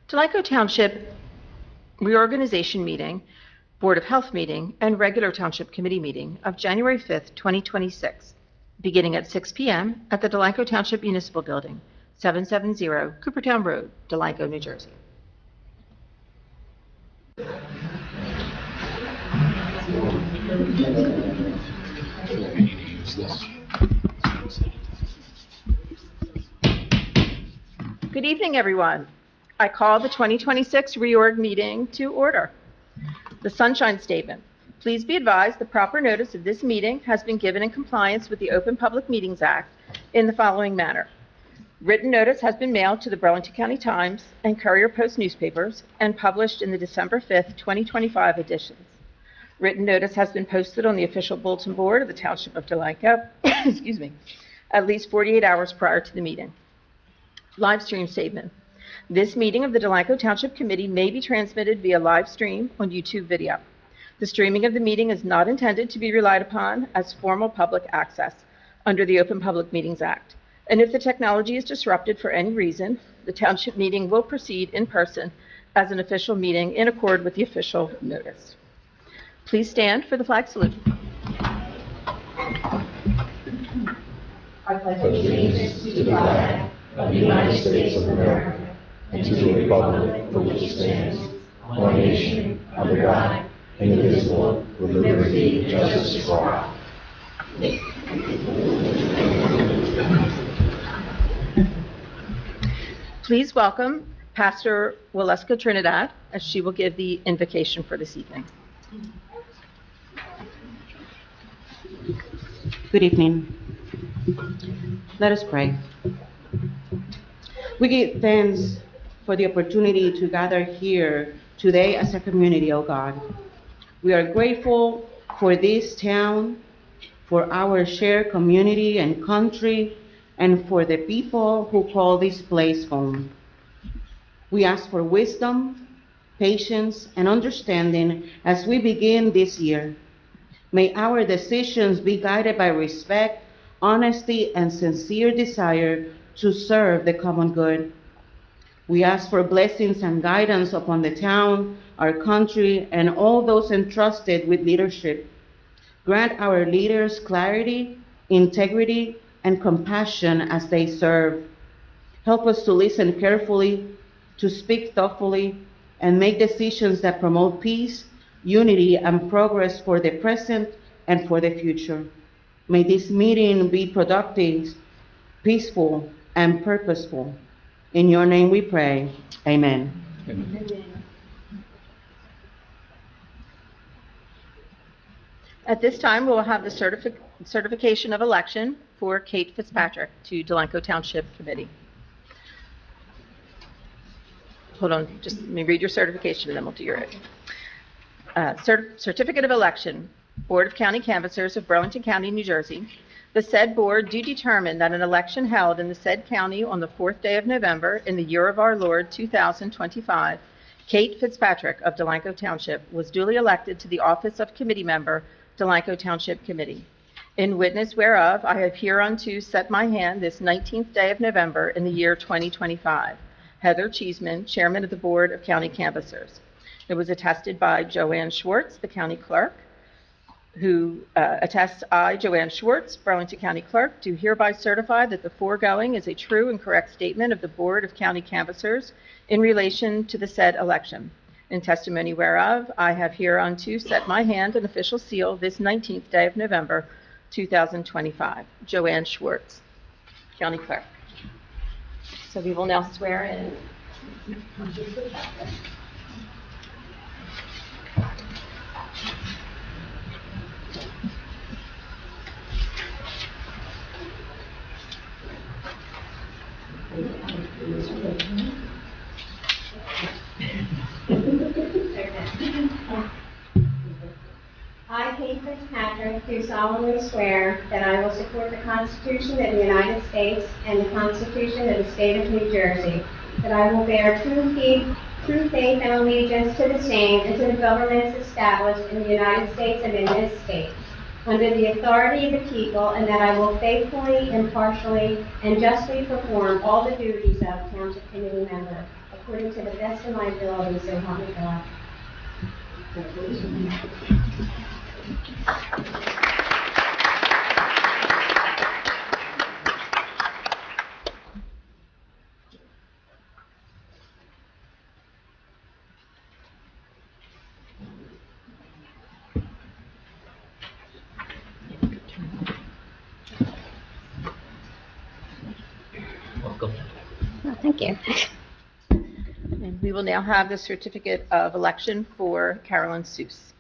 Delanco Township Reorganization Meeting, Board of Health Meeting, and regular Township Committee meeting of January 5th, 2026, beginning at 6 p.m. at the Delanco Township Municipal Building, 770 Coopertown Road, Delanco, New Jersey. Good evening, everyone. I call the 2026 reorg meeting to order. The Sunshine Statement. Please be advised the proper notice of this meeting has been given in compliance with the Open Public Meetings Act in the following manner. Written notice has been mailed to the Burlington County Times and Courier Post newspapers and published in the December 5th, 2025 editions. Written notice has been posted on the official bulletin board of the Township of Delanco, excuse me, at least 48 hours prior to the meeting. Live stream statement. This meeting of the Delanco Township Committee may be transmitted via live stream on YouTube video. The streaming of the meeting is not intended to be relied upon as formal public access under the Open Public Meetings Act. And if the technology is disrupted for any reason, the Township meeting will proceed in person as an official meeting in accord with the official notice. Please stand for the flag salute. I pledge allegiance to the flag of the United States of America and to the republic for which it stands, one nation, under God, indivisible, with liberty and justice for all. Please welcome Pastor Waleska Trinidad as she will give the invocation for this evening. Good evening. Let us pray. We give thanks for the opportunity to gather here today as a community, oh God. We are grateful for this town, for our shared community and country, and for the people who call this place home. We ask for wisdom, patience, and understanding as we begin this year. May our decisions be guided by respect, honesty, and sincere desire to serve the common good. We ask for blessings and guidance upon the town, our country, and all those entrusted with leadership. Grant our leaders clarity, integrity, and compassion as they serve. Help us to listen carefully, to speak thoughtfully, and make decisions that promote peace, unity, and progress for the present and for the future. May this meeting be productive, peaceful, and purposeful. In your name we pray. Amen. Amen. At this time, we will have the certification of election for Kate Fitzpatrick to Delanco Township Committee. Hold on, just let me read your certification and then we'll do your oath. Certificate of election, Board of County Canvassers of Burlington County, New Jersey. The said board do determine that an election held in the said county on the 4th day of November in the year of our Lord 2025, Kate Fitzpatrick of Delanco Township was duly elected to the office of committee member, Delanco Township Committee. In witness whereof, I have hereunto set my hand this 19th day of November in the year 2025. Heather Cheeseman, Chairman of the Board of County Canvassers. It was attested by Joanne Schwartz, the County Clerk, who attests I, Joanne Schwartz, Burlington County Clerk, do hereby certify that the foregoing is a true and correct statement of the Board of County Canvassers in relation to the said election. In testimony whereof, I have hereunto set my hand and official seal this 19th day of November, 2025. Joanne Schwartz, County Clerk. So we will now swear in. I, Kate Fitzpatrick, do solemnly swear that I will support the Constitution of the United States and the Constitution of the State of New Jersey, that I will bear true faith and allegiance to the same and to the governments established in the United States and in this state, under the authority of the people, and that I will faithfully, impartially, and justly perform all the duties of Township Committee member of according to the best of my ability, so help me God. Welcome. Oh, thank you. And we will now have the certificate of election for Carolyn Seuss.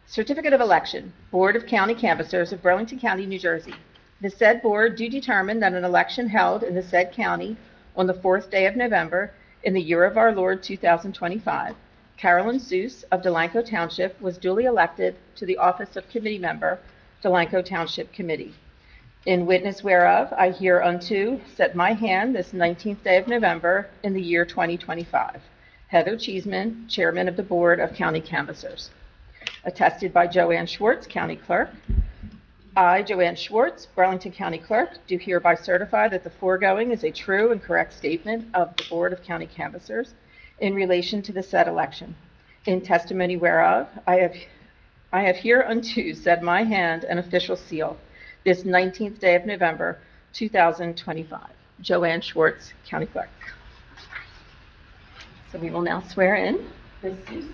Certificate of Election, Board of County Canvassers of Burlington County, New Jersey. The said board do determine that an election held in the said county on the 4th day of November in the year of our Lord 2025, Carolyn Seuss of Delanco Township was duly elected to the office of committee member, Delanco Township Committee. In witness whereof, I hereunto set my hand this 19th day of November in the year 2025. Heather Cheeseman, Chairman of the Board of County Canvassers. Attested by Joanne Schwartz, County Clerk. I, Joanne Schwartz, Burlington County Clerk, do hereby certify that the foregoing is a true and correct statement of the Board of County Canvassers in relation to the said election. In testimony whereof, I have hereunto set my hand and official seal this 19th day of November, 2025. Joanne Schwartz, County Clerk. So we will now swear in Ms. Seuss.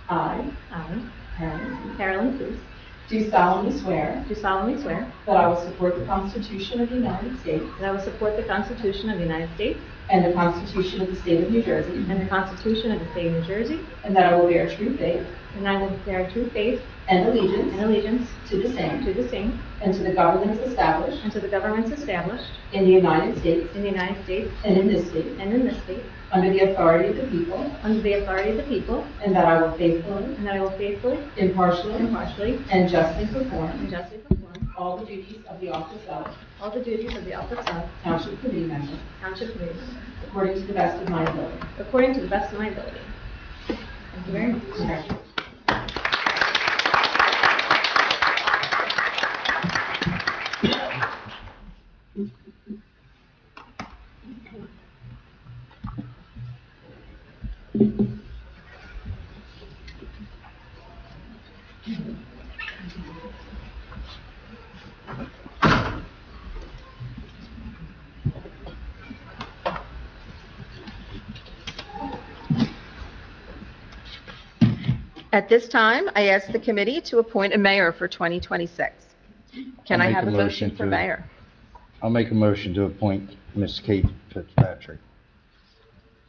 I, Carolyn Seuss, do solemnly swear that I will support the Constitution of the United States That I will support the Constitution of the United States and the Constitution of the State of New Jersey, and the Constitution of the State of New Jersey, and that I will bear true faith and I will bear true faith and and allegiance allegiance to the same to the same and to the governments established and to the governments established in the United States in the United States and in this state and in this state, under the authority of the people, under the authority of the people, and that I will faithfully, and that I will faithfully, impartially, impartially, and justly and perform justly perform all the duties of the office of all the duties of the office of Township Committee Member Township Committee Member, according to the best of my ability. according to the best of my ability. Thank you very much. Congratulations. At this time, I ask the committee to appoint a mayor for 2026. Can I I'll make have a a motion motion for to- mayor? I'll make a motion to appoint Ms. Kate Fitzpatrick.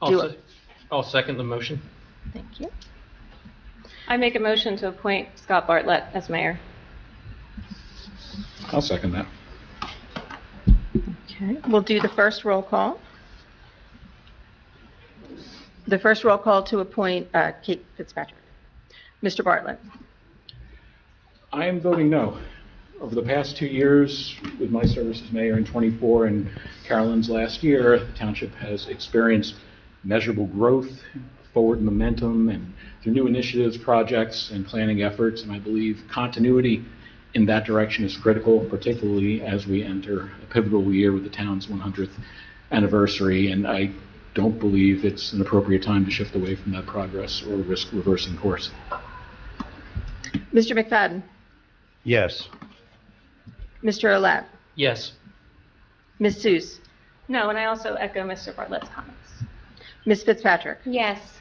I'll second the motion. Thank you. I make a motion to appoint Scott Bartlett as mayor. I'll second that. Okay, we'll do the first roll call. The first roll call to appoint Kate Fitzpatrick. Mr. Bartlett. I am voting no. Over the past 2 years, with my service as mayor in '24 and Carolyn's last year, the township has experienced measurable growth, forward momentum, and through new initiatives, projects, and planning efforts, and I believe continuity in that direction is critical, particularly as we enter a pivotal year with the town's 100th anniversary, and I don't believe it's an appropriate time to shift away from that progress or risk reversing course. Mr. McFadden. Yes. Mr. Olet. Yes. Ms. Seuss. No, and I also echo Mr. Bartlett's comments. Ms. Fitzpatrick. Yes.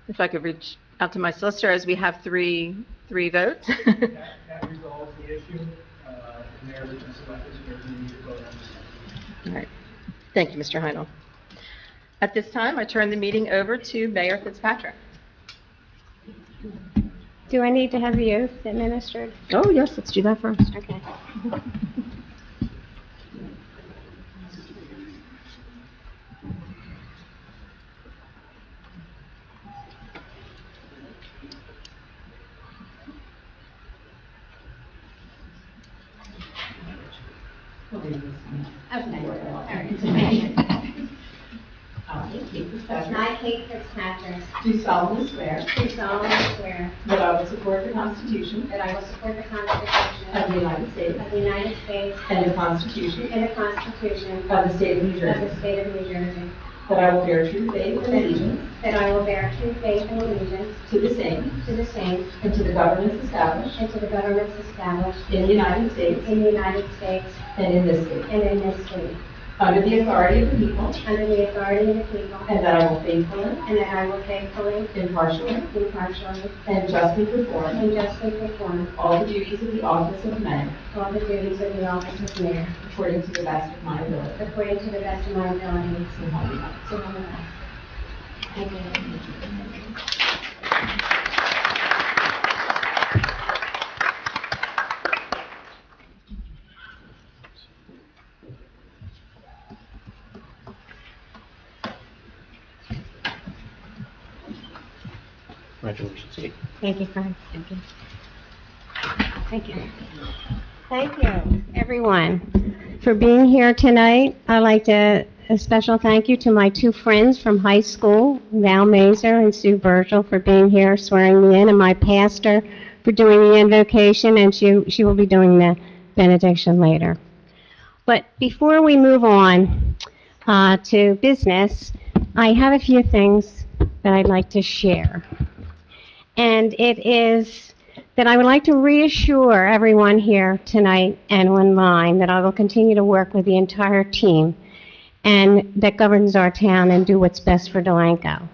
If I could reach out to my solicitor, as we have three votes. That resolves the issue. The mayor has been selected, so there's no need to vote on this. All right. Thank you, Mr. Heinel. At this time, I turn the meeting over to Mayor Fitzpatrick. Do I need to have the oath administered? Oh, yes, let's do that first. Okay. I, Kate Fitzpatrick, Do solemnly swear do solemnly swear that I will support the Constitution that I will support the Constitution of the United States of the United States and the Constitution and the Constitution of the State of New of Jersey, the State of New Jersey, that I will bear true faith and allegiance that I will bear true faith and allegiance to the same to the same and to the governments established and to the governments established in the United States in the United States and in this state, and in this state, under the authority of the people, under the authority of the people, and that I will faithfully, and that I will faithfully, impartially, impartially, and justly perform and justly perform all the duties of the office of mayor all the duties of the office of mayor according to the best of my ability. according to the best of my ability. So help me God. So help me God. Thank you. Congratulations, Kate. Thank you, Frank. Thank you. Thank you. Thank you, everyone, for being here tonight. I'd like to a special thank you to my two friends from high school, Val Mazer and Sue Virgil, for being here, swearing me in, and my pastor for doing the invocation, and she will be doing the benediction later. But before we move on to business, I have a few things that I'd like to share. And it is that I would like to reassure everyone here tonight and online that I will continue to work with the entire team and that governs our town and do what's best for Delanco.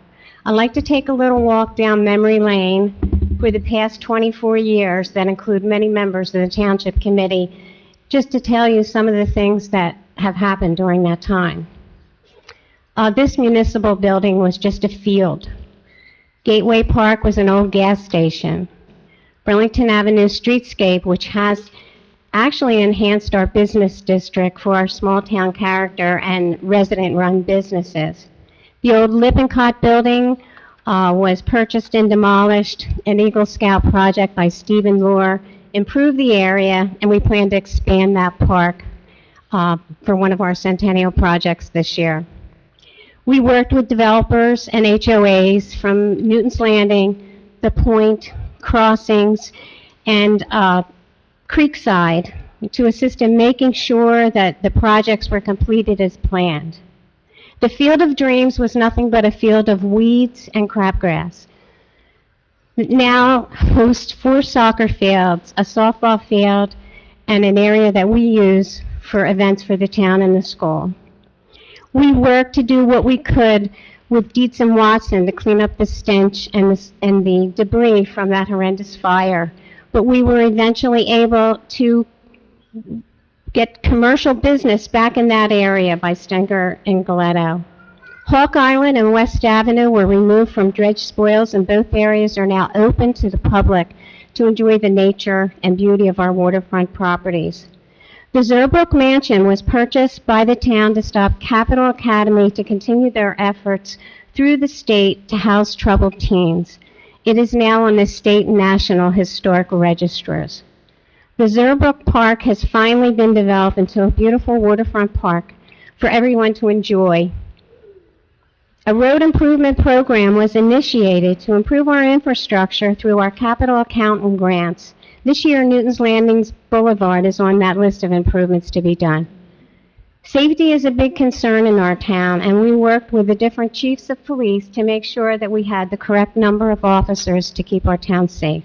I'd like to take a little walk down memory lane for the past 24 years that include many members of the Township Committee, just to tell you some of the things that have happened during that time. This municipal building was just a field. Gateway Park was an old gas station. Burlington Avenue streetscape, which has actually enhanced our business district for our small town character and resident-run businesses. The old Lippincott building was purchased and demolished. An Eagle Scout project by Stephen Lohr improved the area, and we plan to expand that park for one of our centennial projects this year. We worked with developers and HOAs from Newton's Landing, The Point, Crossings, and Creekside to assist in making sure that the projects were completed as planned. The Field of Dreams was nothing but a field of weeds and crabgrass. It now hosts 4 soccer fields, a softball field, and an area that we use for events for the town and the school. We worked to do what we could with Dietz and Watson to clean up the stench and the debris from that horrendous fire. But we were eventually able to get commercial business back in that area by Stenger and Galetto. Hawk Island and West Avenue were removed from dredge spoils, and both areas are now open to the public to enjoy the nature and beauty of our waterfront properties. The Zerbrook Mansion was purchased by the town to stop Capital Academy to continue their efforts through the state to house troubled teens. It is now on the state and national historical registers. The Zerbrook Park has finally been developed into a beautiful waterfront park for everyone to enjoy. A road improvement program was initiated to improve our infrastructure through our capital account and grants. This year, Newton's Landings Boulevard is on that list of improvements to be done. Safety is a big concern in our town, and we worked with the different chiefs of police to make sure that we had the correct number of officers to keep our town safe.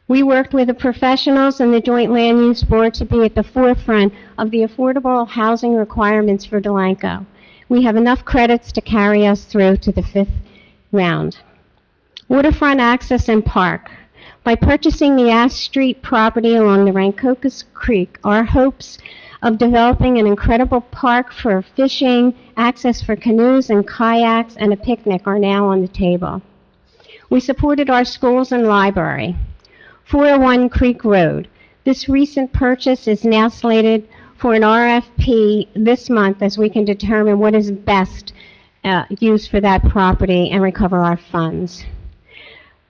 We worked with the professionals and the Joint Land Use Board to be at the forefront of the affordable housing requirements for Delanco. We have enough credits to carry us through to the 5th round. Waterfront access and park. By purchasing the Ash Street property along the Rancocas Creek, our hopes of developing an incredible park for fishing, access for canoes and kayaks, and a picnic are now on the table. We supported our schools and library. 401 Creek Road. This recent purchase is now slated for an RFP this month as we can determine what is best used for that property and recover our funds.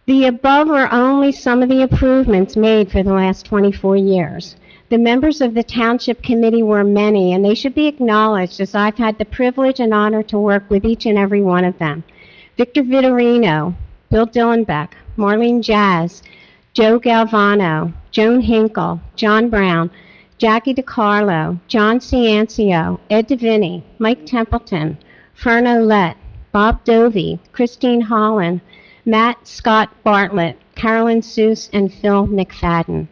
The above are only some of the improvements made for the last 24 years. The members of the Township Committee were many, and they should be acknowledged, as I've had the privilege and honor to work with each and every one of them. Victor Vitorino, Bill Dillenbeck, Marlene Jazz, Joe Galvano, Joan Hinkle, John Brown, Jackie DiCarlo, John Ciancio, Ed DeVinny, Mike Templeton, Fern Olette, Bob Dovey, Christine Holland, Matt Scott Bartlett, Carolyn Seuss, and Phil McFadden.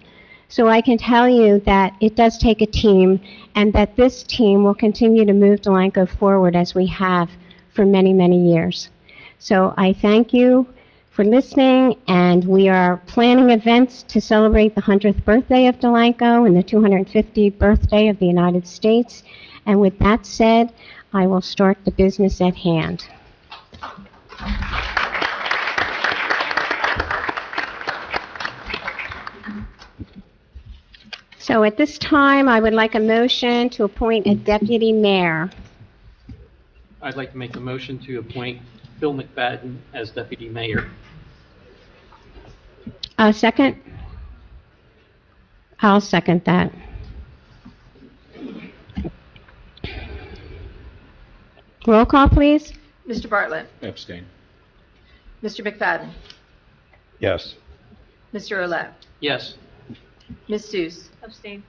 So I can tell you that it does take a team, and that this team will continue to move Delanco forward as we have for many, many years. So I thank you for listening, and we are planning events to celebrate the 100th birthday of Delanco and the 250th birthday of the United States. And with that said, I will start the business at hand. So at this time, I would like a motion to appoint a deputy mayor. I'd like to make a motion to appoint Phil McFadden as deputy mayor. A second? I'll second that. Roll call, please. Mr. Bartlett. Abstain. Mr. McFadden. Yes. Mr. Olette. Yes. Ms. Seuss. Abstain.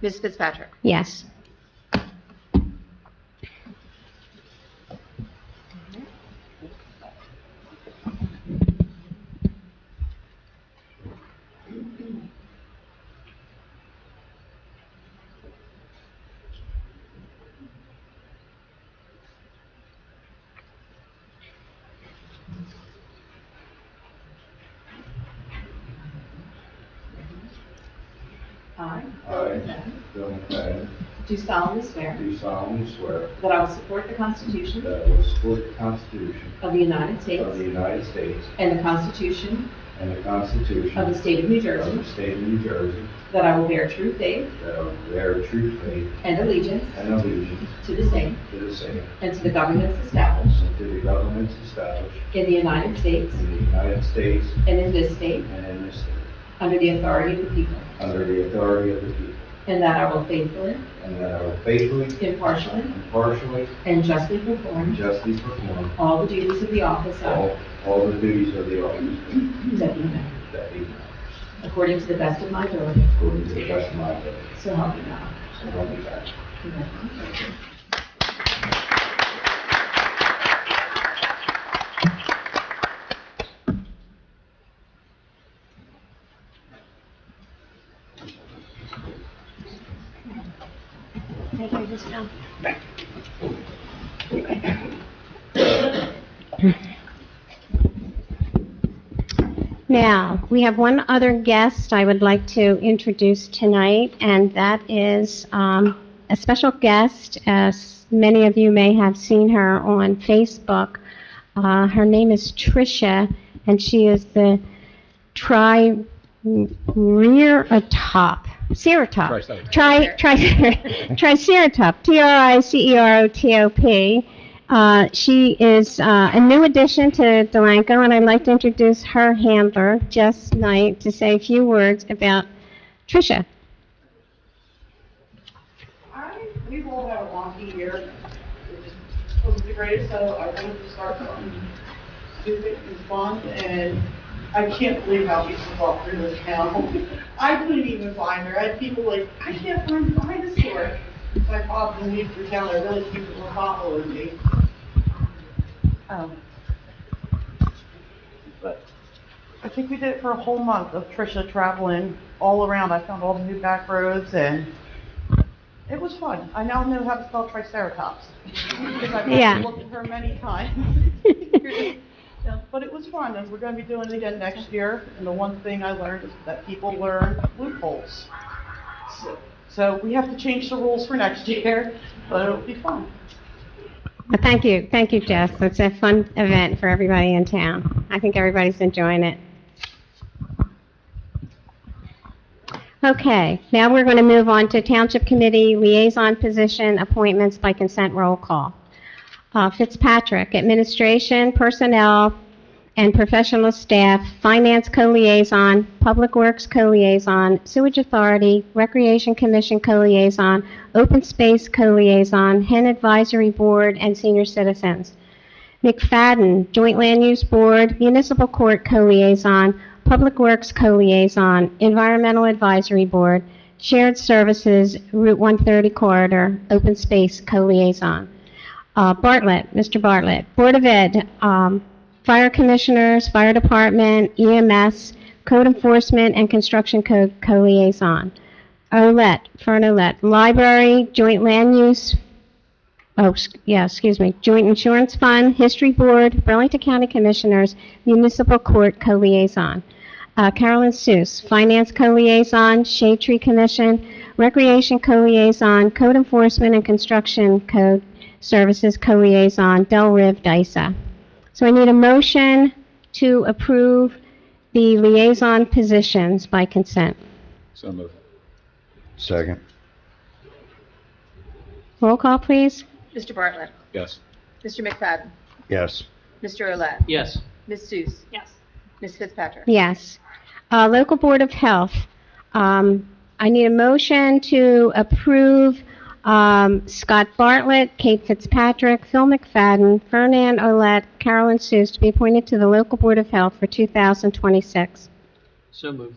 Ms. Fitzpatrick. Yes. I Bill McFadden, do solemnly swear do solemnly swear that I will support the Constitution that I will support the Constitution of the United of States the United States and the Constitution and the Constitution of the State of New of Jersey, the State of New Jersey, that I will bear true faith that I will bear true faith and allegiance and allegiance to the same to the same and to the governments established and to the governments established in the United States in the United States and in this state and in this state, under the authority of the people, under the authority of the people, and that I will faithfully, and that I will faithfully, impartially, impartially, and justly and perform justly perform all the duties of the office of all the duties of the office Deputy Mayor, that be according to the best of my ability. according to the best of my ability. So help me God. So help me God. Congratulations. Now, we have one other guest I would like to introduce tonight, and that is a special guest. As many of you may have seen her on Facebook. Her name is Tricia, and she is the Triceratop, Triceratop, she is a new addition to Delanco, and I'd like to introduce her handler, Jess Knight, to say a few words about Tricia. We've all had a wonky year. It just wasn't the greatest, so I wanted to start something stupid and fun, and I can't believe how people walk through this town. I couldn't even find her. I had people like, I can't find the dinosaur. If I popped and leave through town, I really think people were following me. But I think we did it for a whole month of Tricia traveling all around. I found all the new back roads, and it was fun. I now know how to spell Triceratops because I've looked at her many times. But it was fun, and we're going to be doing it again next year. And the one thing I learned is that people learn loopholes. So we have to change the rules for next year, but it'll be fun. Well, thank you, Jess. It's a fun event for everybody in town. I think everybody's enjoying it. Okay, now we're going to move on to Township Committee Liaison Position Appointments by Consent Roll Call. Fitzpatrick, Administration, Personnel, and professional staff, Finance Co-Liaison, Public Works Co-Liaison, Sewage Authority, Recreation Commission Co-Liaison, Open Space Co-Liaison, Hen Advisory Board, and Senior Citizens. McFadden, Joint Land Use Board, Municipal Court Co-Liaison, Public Works Co-Liaison, Environmental Advisory Board, Shared Services, Route 130 Corridor, Open Space Co-Liaison. Bartlett, Mr. Bartlett, Board of Ed, Fire Commissioners, Fire Department, EMS, Code Enforcement, and Construction Code Co-Liaison. Fern Olet, Library, Joint Land Use, Joint Insurance Fund, History Board, Burlington County Commissioners, Municipal Court Co-Liaison. Carolyn Seuss, Finance Co-Liaison, Shade Tree Commission, Recreation Co-Liaison, Code Enforcement and Construction Code Services Co-Liaison, Del Riv DISA. So I need a motion to approve the liaison positions by consent. So moved. Second. Roll call, please. Mr. Bartlett. Yes. Mr. McFadden. Yes. Mr. Olet. Yes. Ms. Seuss. Yes. Ms. Fitzpatrick. Yes. Local Board of Health. I need a motion to approve Scott Bartlett, Kate Fitzpatrick, Phil McFadden, Fernan Olet, Carolyn Seuss to be appointed to the Local Board of Health for 2026. So moved.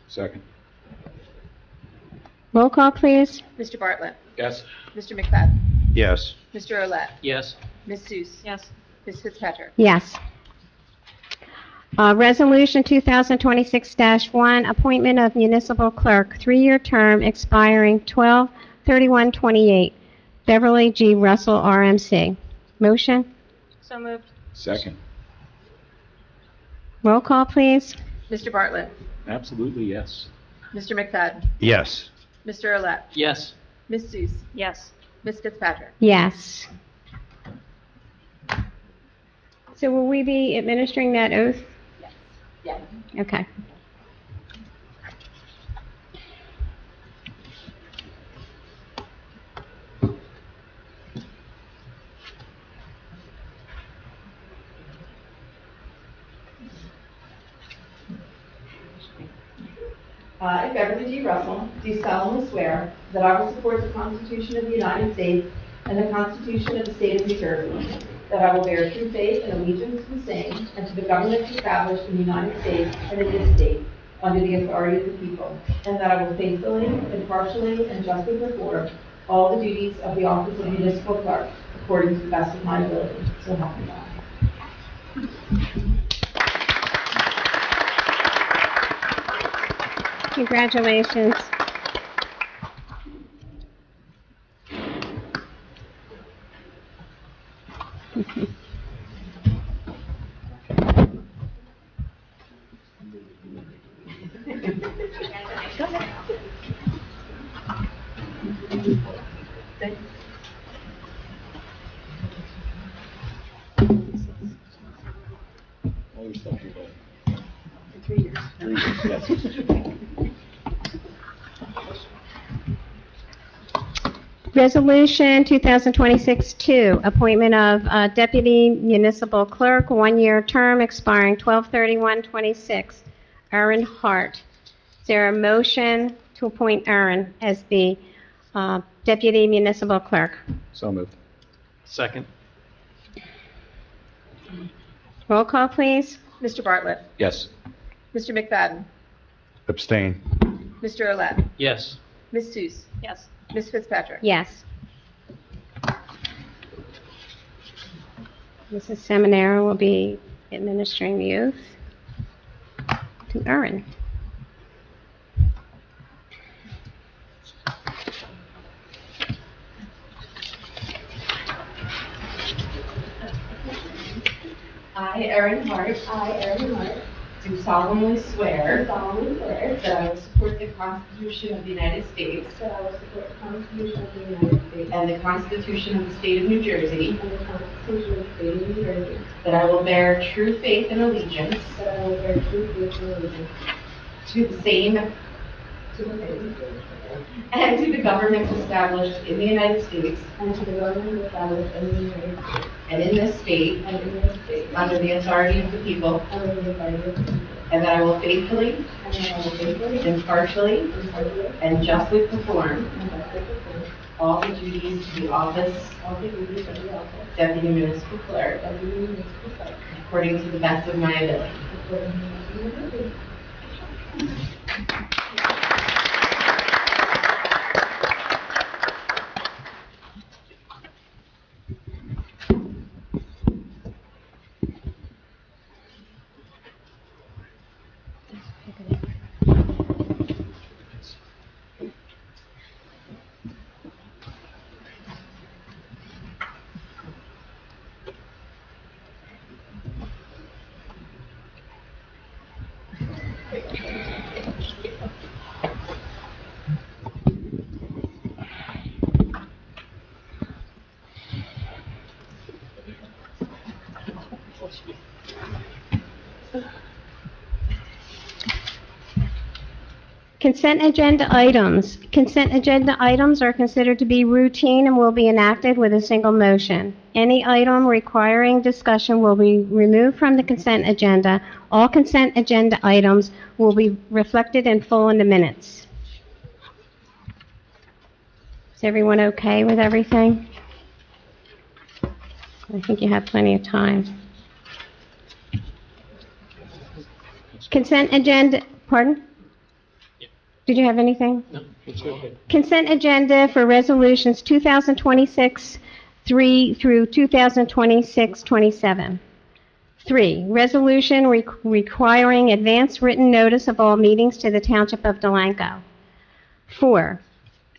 Second. Roll call, please. Mr. Bartlett. Yes. Mr. McFadden. Yes. Mr. Olet. Yes. Ms. Seuss. Yes. Ms. Fitzpatrick. Yes. Resolution 2026-1, appointment of municipal clerk, 3-year term expiring 12/31/28. Beverly G. Russell, RMC. Motion? So moved. Second. Roll call, please. Mr. Bartlett. Absolutely yes. Mr. McFadden. Yes. Mr. Olet. Yes. Ms. Seuss. Yes. Ms. Fitzpatrick. Yes. So will we be administering that oath? Yes. Okay. I, Beverly G. Russell, do solemnly swear that I will support the Constitution of the United States and the Constitution of the State of New Jersey, that I will bear true faith and allegiance to the same and to the governments established in the United States and in this state under the authority of the people, and that I will faithfully, impartially, and justly perform all the duties of the office of municipal clerk according to the best of my ability. So help me God. Congratulations. All your stuff you got. 3 years. 3 years, yes. Resolution 2026-2, appointment of Deputy Municipal Clerk, 1-year term expiring 12/31/26. Erin Hart. Is there a motion to appoint Erin as the Deputy Municipal Clerk? So moved. Second. Roll call, please. Mr. Bartlett. Yes. Mr. McFadden. Abstain. Mr. Olet. Yes. Ms. Seuss. Yes. Ms. Fitzpatrick. Yes. Mrs. Seminara will be administering the oath to Erin. I, Erin Hart, do solemnly swear that I will support the Constitution of the United States and the Constitution of the State of New Jersey, that I will bear true faith and allegiance to the same to the faith and to the governments established in the United States and to the government established in the United States and in this state and in this state under the authority of the people, under the authority of the people, and that I will faithfully, and that I will faithfully, impartially, impartially, and justly perform and justly perform all the duties of the office all the duties of the office Deputy Municipal Clerk of the municipal clerk according to the best of my ability. according to the best of my ability. Consent agenda items. Consent agenda items are considered to be routine and will be enacted with a single motion. Any item requiring discussion will be removed from the consent agenda. All consent agenda items will be reflected in full in the minutes. Is everyone okay with everything? I think you have plenty of time. Consent agenda, pardon? Did you have anything? No, it's okay. Consent agenda for resolutions 2026-3 through 2026-27. 3, resolution requiring advance written notice of all meetings to the Township of Delanco. 4,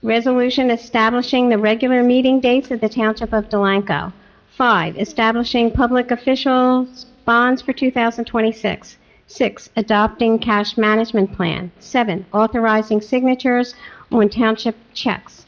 resolution establishing the regular meeting dates of the Township of Delanco. 5, establishing public officials bonds for 2026. 6, adopting cash management plan. 7, authorizing signatures on township checks.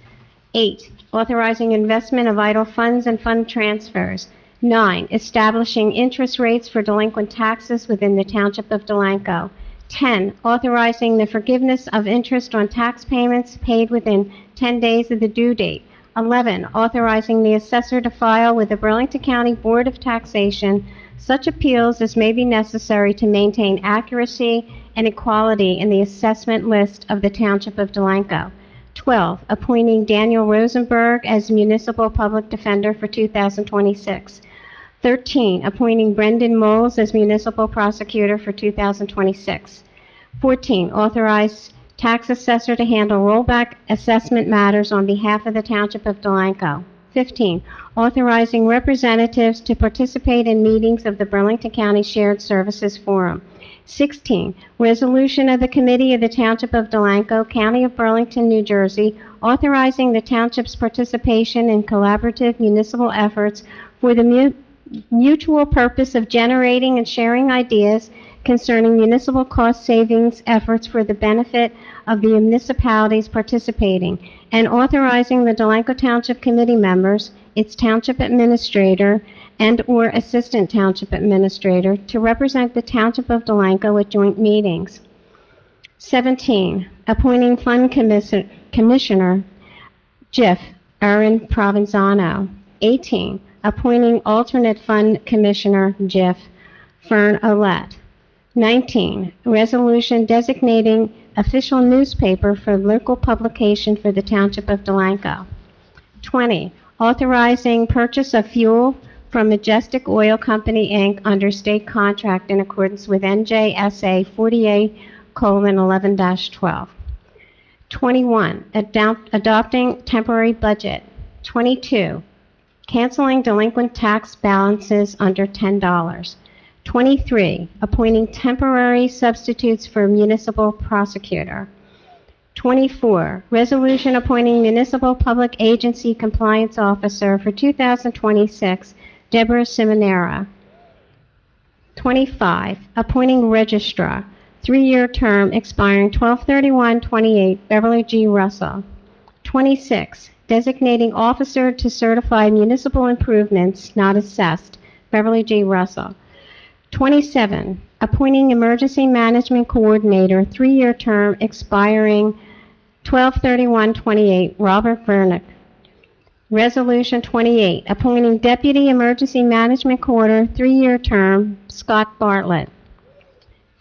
8, authorizing investment of idle funds and fund transfers. 9, establishing interest rates for delinquent taxes within the Township of Delanco. 10, authorizing the forgiveness of interest on tax payments paid within 10 days of the due date. 11, authorizing the assessor to file with the Burlington County Board of Taxation such appeals as may be necessary to maintain accuracy and equality in the assessment list of the Township of Delanco. 12, appointing Daniel Rosenberg as Municipal Public Defender for 2026. 13, appointing Brendan Moles as Municipal Prosecutor for 2026. 14, authorize tax assessor to handle rollback assessment matters on behalf of the Township of Delanco. 15, authorizing representatives to participate in meetings of the Burlington County Shared Services Forum. 16, resolution of the Committee of the Township of Delanco, County of Burlington, New Jersey, authorizing the Township's participation in collaborative municipal efforts for the mutual purpose of generating and sharing ideas concerning municipal cost savings efforts for the benefit of the municipalities participating, and authorizing the Delanco Township Committee members, its Township Administrator, and/or Assistant Township Administrator to represent the Township of Delanco at joint meetings. 17, appointing Fund Commissioner Jiff Erin Provenzano. 18, appointing alternate Fund Commissioner Jiff Fern Olet. 19, resolution designating official newspaper for local publication for the Township of Delanco. 20, authorizing purchase of fuel from Majestic Oil Company, Inc. under state contract in accordance with NJSA 48:11-12. 21, adopting temporary budget. 22, canceling delinquent tax balances under $10. 23, appointing temporary substitutes for municipal prosecutor. 24, resolution appointing municipal public agency compliance officer for 2026, Deborah Simonera. 25, appointing registrar, 3-year term expiring 12/31/28, Beverly G. Russell. 26, designating officer to certify municipal improvements not assessed, Beverly G. Russell. 27, appointing emergency management coordinator, 3-year term expiring 12/31/28, Robert Vernick. Resolution 28, appointing Deputy Emergency Management Coordinator, 3-year term, Scott Bartlett.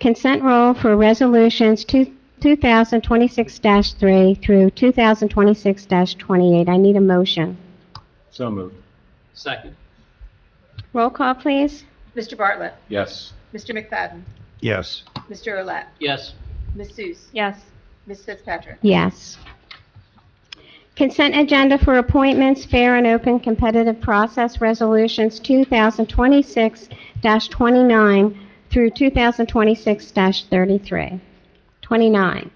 Consent roll for resolutions 2026-3 through 2026-28. I need a motion. So moved. Second. Roll call, please. Mr. Bartlett. Yes. Mr. McFadden. Yes. Mr. Olet. Yes. Ms. Seuss. Yes. Ms. Fitzpatrick. Yes. Consent agenda for appointments, fair and open competitive process resolutions 2026-29 through 2026-33. 29.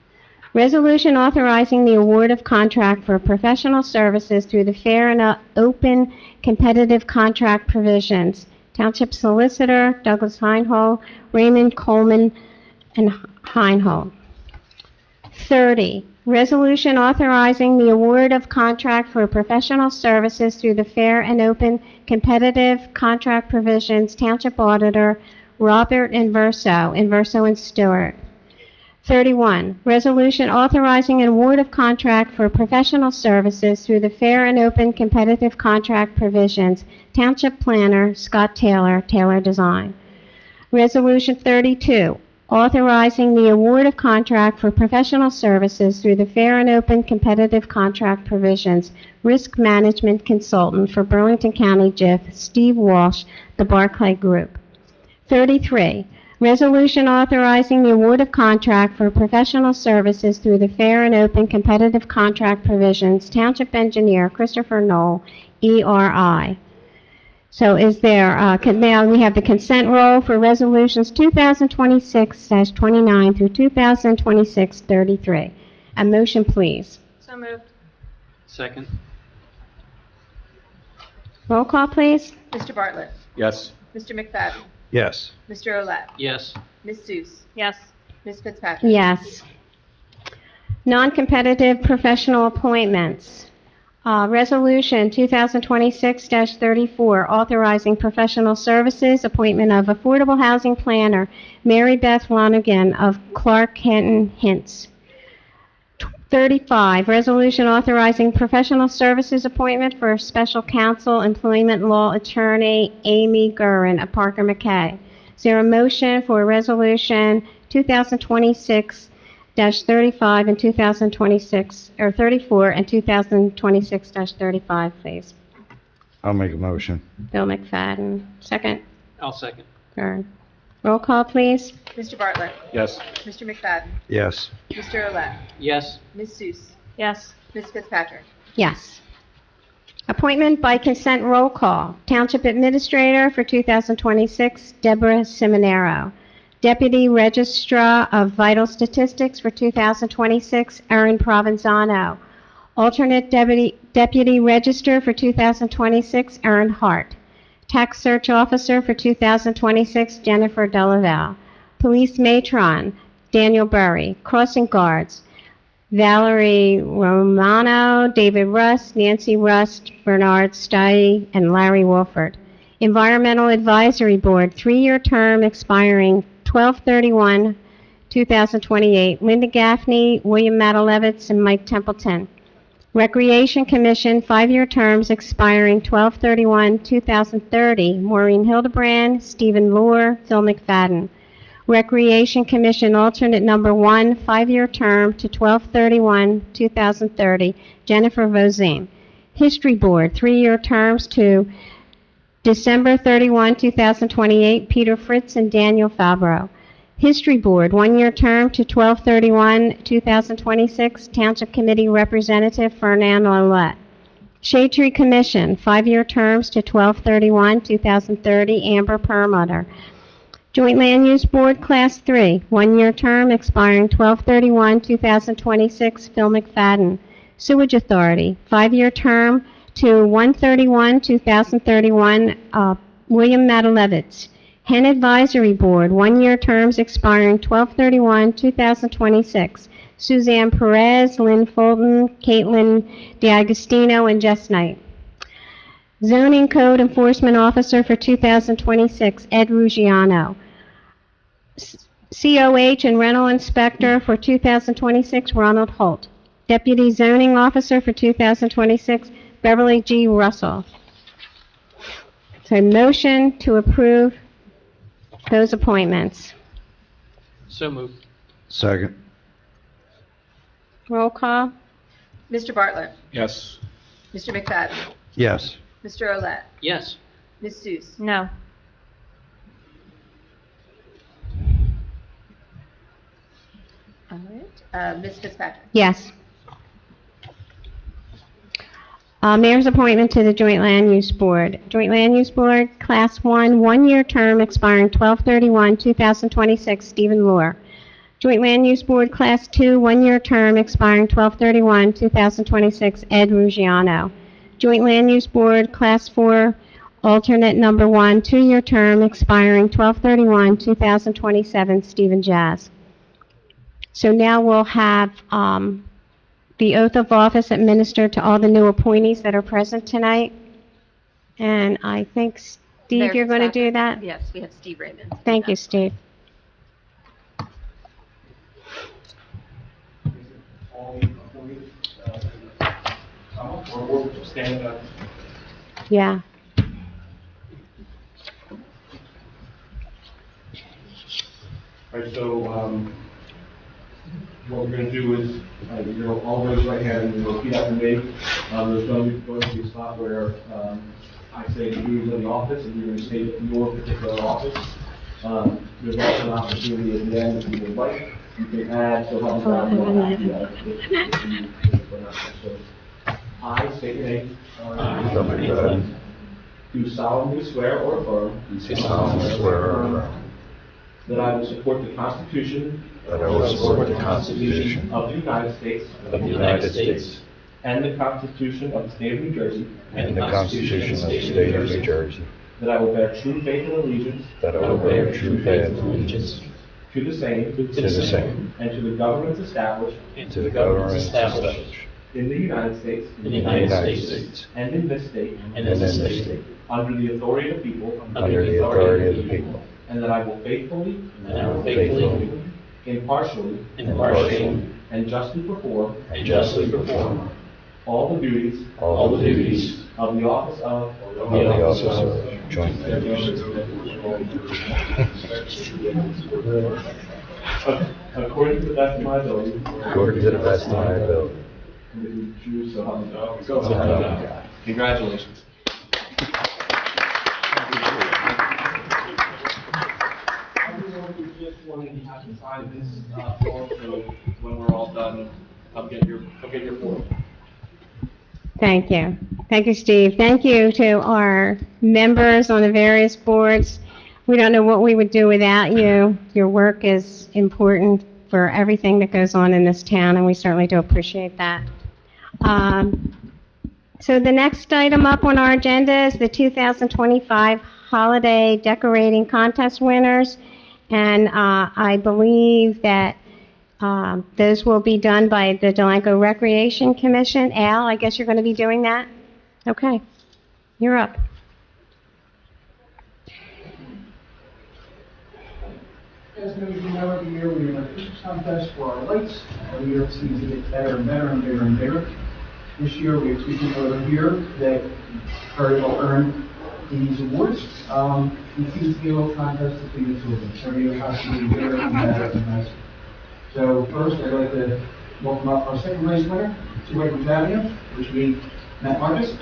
Resolution authorizing the award of contract for professional services through the fair and open competitive contract provisions. Township Solicitor Douglas Heinhold, Raymond Coleman, and Heinhold. 30. Resolution authorizing the award of contract for professional services through the fair and open competitive contract provisions. Township Auditor Robert Inverso and Stewart. 31. Resolution authorizing an award of contract for professional services through the fair and open competitive contract provisions. Township Planner Scott Taylor, Taylor Design. Resolution 32. Authorizing the award of contract for professional services through the fair and open competitive contract provisions. Risk Management Consultant for Burlington County JIF, Steve Walsh, the Barclay Group. 33. Resolution authorizing the award of contract for professional services through the fair and open competitive contract provisions. Township Engineer Christopher Knoll, ERI. So is there, now we have the consent roll for resolutions 2026-29 through 2026-33. A motion, please. So moved. Second. Roll call, please. Mr. Bartlett. Yes. Mr. McFadden. Yes. Mr. Olet. Yes. Ms. Seuss. Yes. Ms. Fitzpatrick. Yes. Non-competitive professional appointments. Resolution 2026-34, authorizing professional services, appointment of affordable housing planner, Mary Beth Lonergan of Clark Kenton Hints. 35, resolution authorizing professional services appointment for special counsel, employment law attorney, Amy Gurin of Parker McKay. Is there a motion for resolution 2026-35 and 2026, or 34 and 2026-35, please? I'll make a motion. Bill McFadden. Second. I'll second. Gurin. Roll call, please. Mr. Bartlett. Yes. Mr. McFadden. Yes. Mr. Olet. Yes. Ms. Seuss. Yes. Ms. Fitzpatrick. Yes. Appointment by consent roll call. Township Administrator for 2026, Deborah Simonero. Deputy Registrar of Vital Statistics for 2026, Erin Provenzano. Alternate Deputy Register for 2026, Erin Hart. Tax Search Officer for 2026, Jennifer Delaval. Police Matron, Daniel Burry. Crossing Guards, Valerie Romano, David Rust, Nancy Rust, Bernard Stey, and Larry Wolford. Environmental Advisory Board, 3-year term expiring 12/31/2028. Linda Gaffney, William Matalevitz, and Mike Templeton. Recreation Commission, 5-year terms expiring 12/31/2030. Maureen Hildebrand, Stephen Lohr, Phil McFadden. Recreation Commission alternate number 1, 5-year term to 12/31/2030. Jennifer Vozine. History Board, 3-year terms to December 31, 2028. Peter Fritz and Daniel Fabro. History Board, 1-year term to 12/31/2026. Township Committee Representative Fernand Ouellette. Shade Tree Commission, 5-year terms to 12/31/2030. Amber Perlmutter. Joint Land Use Board, Class 3, 1-year term expiring 12/31/2026. Phil McFadden. Sewage Authority, 5-year term to 1/31/2031. William Matalevitz. Hen Advisory Board, 1-year terms expiring 12/31/2026. Suzanne Perez, Lynn Fulton, Caitlin DiAgostino, and Jess Knight. Zoning Code Enforcement Officer for 2026, Ed Ruggiano. COH and Rental Inspector for 2026, Ronald Holt. Deputy Zoning Officer for 2026, Beverly G. Russell. So motion to approve those appointments. So moved. Second. Roll call? Mr. Bartlett, Yes. Mr. McFadden, Yes. Mr. Olet, Yes. Ms. Seuss, No. all right, Ms. Fitzpatrick. Yes. Mayor's appointment to the Joint Land Use Board. Joint Land Use Board, Class 1, one-year term expiring 12/31/2026, Stephen Lohr. Joint Land Use Board, Class 2, one-year term expiring 12/31/2026, Ed Ruggiano. Joint Land Use Board, Class 4, alternate number 1, two-year term expiring 12/31/2027, Stephen Jazz. So now we'll have the oath of office administered to all the new appointees that are present tonight. And I think, Steve, Mayor you're going to do Fitzpatrick? that? Yes, we have Steve Raymond. Thank you, Steve. Stand up. Yeah. All right, so, what we're gonna do is, you're gonna all raise your right hand and you'll repeat after me. There's going to be a spot where, I say the duties of the office, and you're gonna state your particular office. There's also an opportunity at the end, if you would like, you can add, so help us out. So, I state your name. Do solemnly swear or affirm. That I will support the Constitution. That I will support the Constitution of the United States. of the United States And the Constitution of the State of New Jersey. and the Constitution of the State of New Jersey. That I will bear true faith and allegiance. That I will bear true faith and allegiance To the same. to the same, And to the governments established. to the governments established In the United States. in the United States And in this state. and in this state, Under the authority of the people. under the authority of the people. And that I will faithfully. Faithfully, Impartially. impartially, And justly perform. and justly perform All the duties. all the duties Of the office of. of the office of Joint Land Use. According to the best of my ability. According to the best of my ability. And if you choose, so help me God. So help me God. Congratulations. Just wanted to have to sign this form, so when we're all done, come get your form. Thank you. Thank you, Steve. Thank you to our members on the various boards. We don't know what we would do without you. Your work is important for everything that goes on in this town, and we certainly do appreciate that. So the next item up on our agenda is the 2025 Holiday Decorating Contest winners, and I believe that those will be done by the Delanco Recreation Commission. Al, I guess you're going to be doing that? Okay, you're up. As many of you know, every year we have a Christmas contest for our lights. Every year it seems to get better and better and bigger and bigger. This year we have two people over here that very well earned these awards. It seems to be a little contest between the two of them. Every year has to be bigger and better and nicer. So first, I'd like to welcome up our second race winner, 2 Edwards Avenue, which will be Matt Marcus.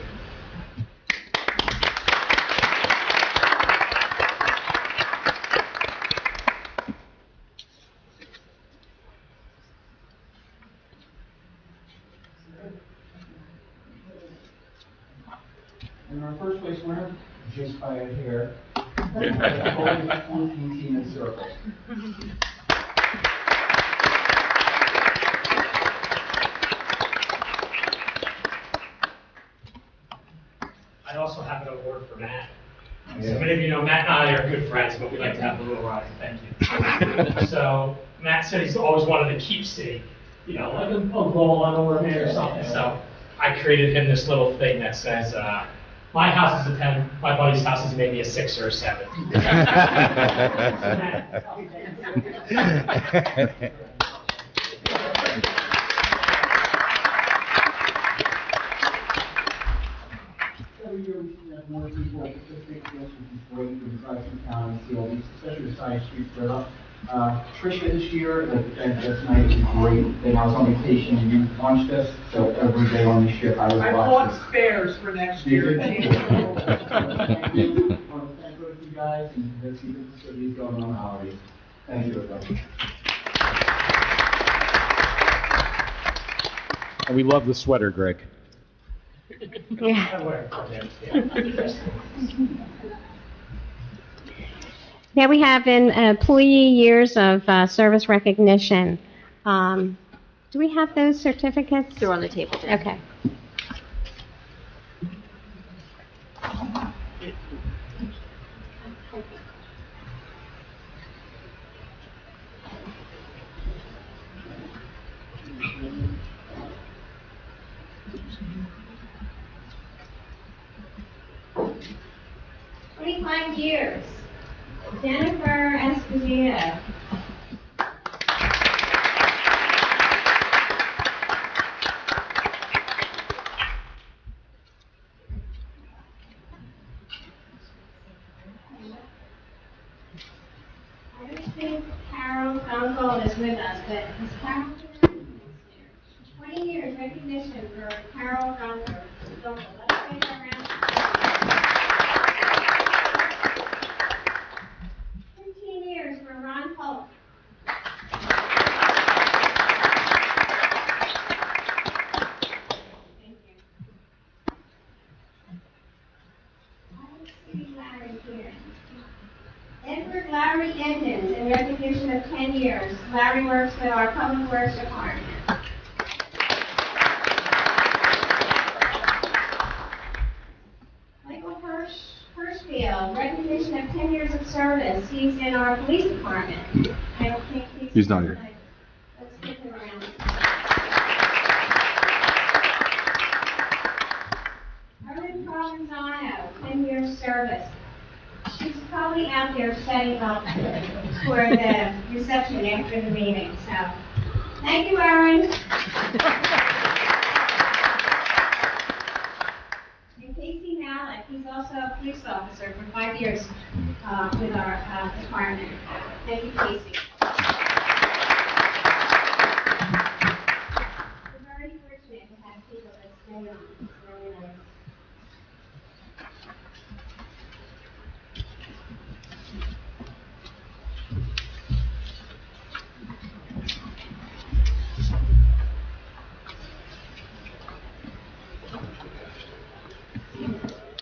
And our first place winner, just by a hair, team in circles. I also have an award for Matt. So many of you know Matt and I are good friends, but we like to have a little ride. Thank you. So Matt said he's always wanted a keepsake, you know, like a roll on overhead or something. So I created him this little thing that says, my house is a 10, my buddy's house is maybe a 6 or a 7. High Street Thriller. Tricia this year, last night was great. Then I was on vacation and you launched us, so every day on the ship I was I watching. bought spares for next year. Thank you. Thank you. I want to thank both you guys and let's keep the facilities going on the holidays. Thank you, everybody. And we love the sweater, Greg. Yeah. Now we have in employee years of service recognition. Do we have those certificates? They're on the table, Jen. Okay. "25 years, Jennifer Esposito. I don't think Carol Gunkel is with us, but is Carol here? 20 years recognition for Carol Gunkel. Let's give her a round. 15 years for Ron Polk. Thank you. I don't see Larry here. Edward Larry Edmonds, in recognition of 10 years. Larry works with our Public Works Department. Michael Hirschfield, recognition of 10 years of service. He's in our police department. I don't think He's not here. Let's give him around. Herman Provenzano, 10 years service. She's probably out there setting up for the reception after the meeting, so. Thank you, Erin. And Casey Malik, he's also a police officer for 5 years with our department. Thank you, Casey. We're very fortunate to have people that stay on. It's really nice.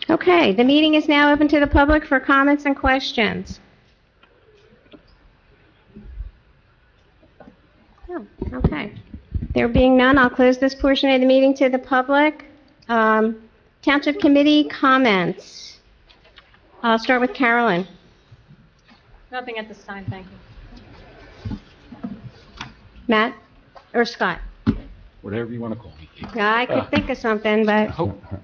Okay, the meeting is now open to the public for comments and questions. Oh, okay. There being none, I'll close this portion of the meeting to the public. Township Committee comments. I'll start with Carolyn. Nothing at this time, thank you. Matt? Or Scott? Whatever you want to call me. I could think of something, but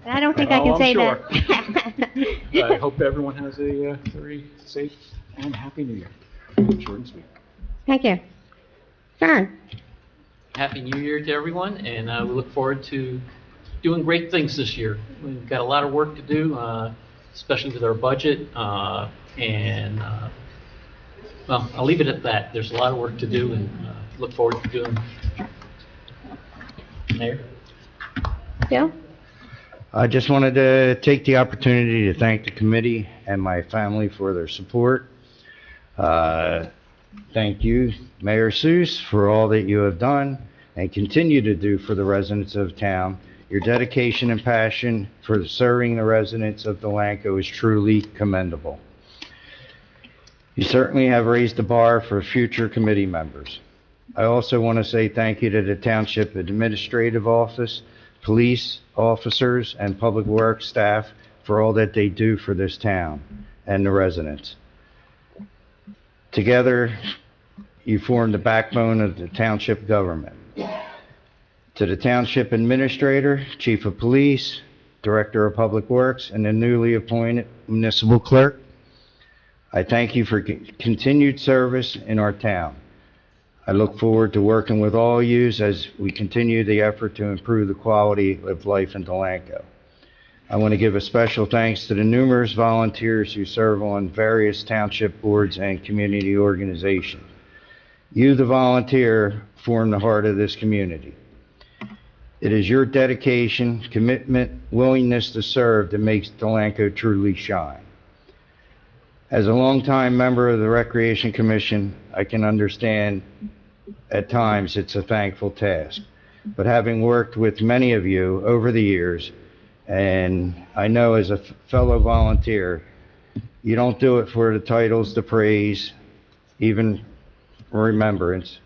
I don't think I Oh, can I'm say sure. that. I hope everyone has a very safe and happy New Year. Short and sweet. Thank you. Fern? Happy New Year to everyone, and we look forward to doing great things this year. We've got a lot of work to do, especially with our budget, well, I'll leave it at that. There's a lot of work to do, and look forward to doing. Mayor? Bill? I just wanted to take the opportunity to thank the committee and my family for their support. Thank you, Mayor Seuss, for all that you have done and continue to do for the residents of town. Your dedication and passion for serving the residents of Delanco is truly commendable. You certainly have raised the bar for future committee members. I also want to say thank you to the Township Administrative Office, police officers, and Public Works staff for all that they do for this town and the residents. Together, you form the backbone of the township government. To the Township Administrator, Chief of Police, Director of Public Works, and the newly appointed Municipal Clerk, I thank you for continued service in our town. I look forward to working with all yous as we continue the effort to improve the quality of life in Delanco. I want to give a special thanks to the numerous volunteers who serve on various township boards and community organizations. You, the volunteer, form the heart of this community. It is your dedication, commitment, willingness to serve that makes Delanco truly shine. As a longtime member of the Recreation Commission, I can understand at times it's a thankful task. But having worked with many of you over the years, and I know as a fellow volunteer, you don't do it for the titles, the praise, even remembrance.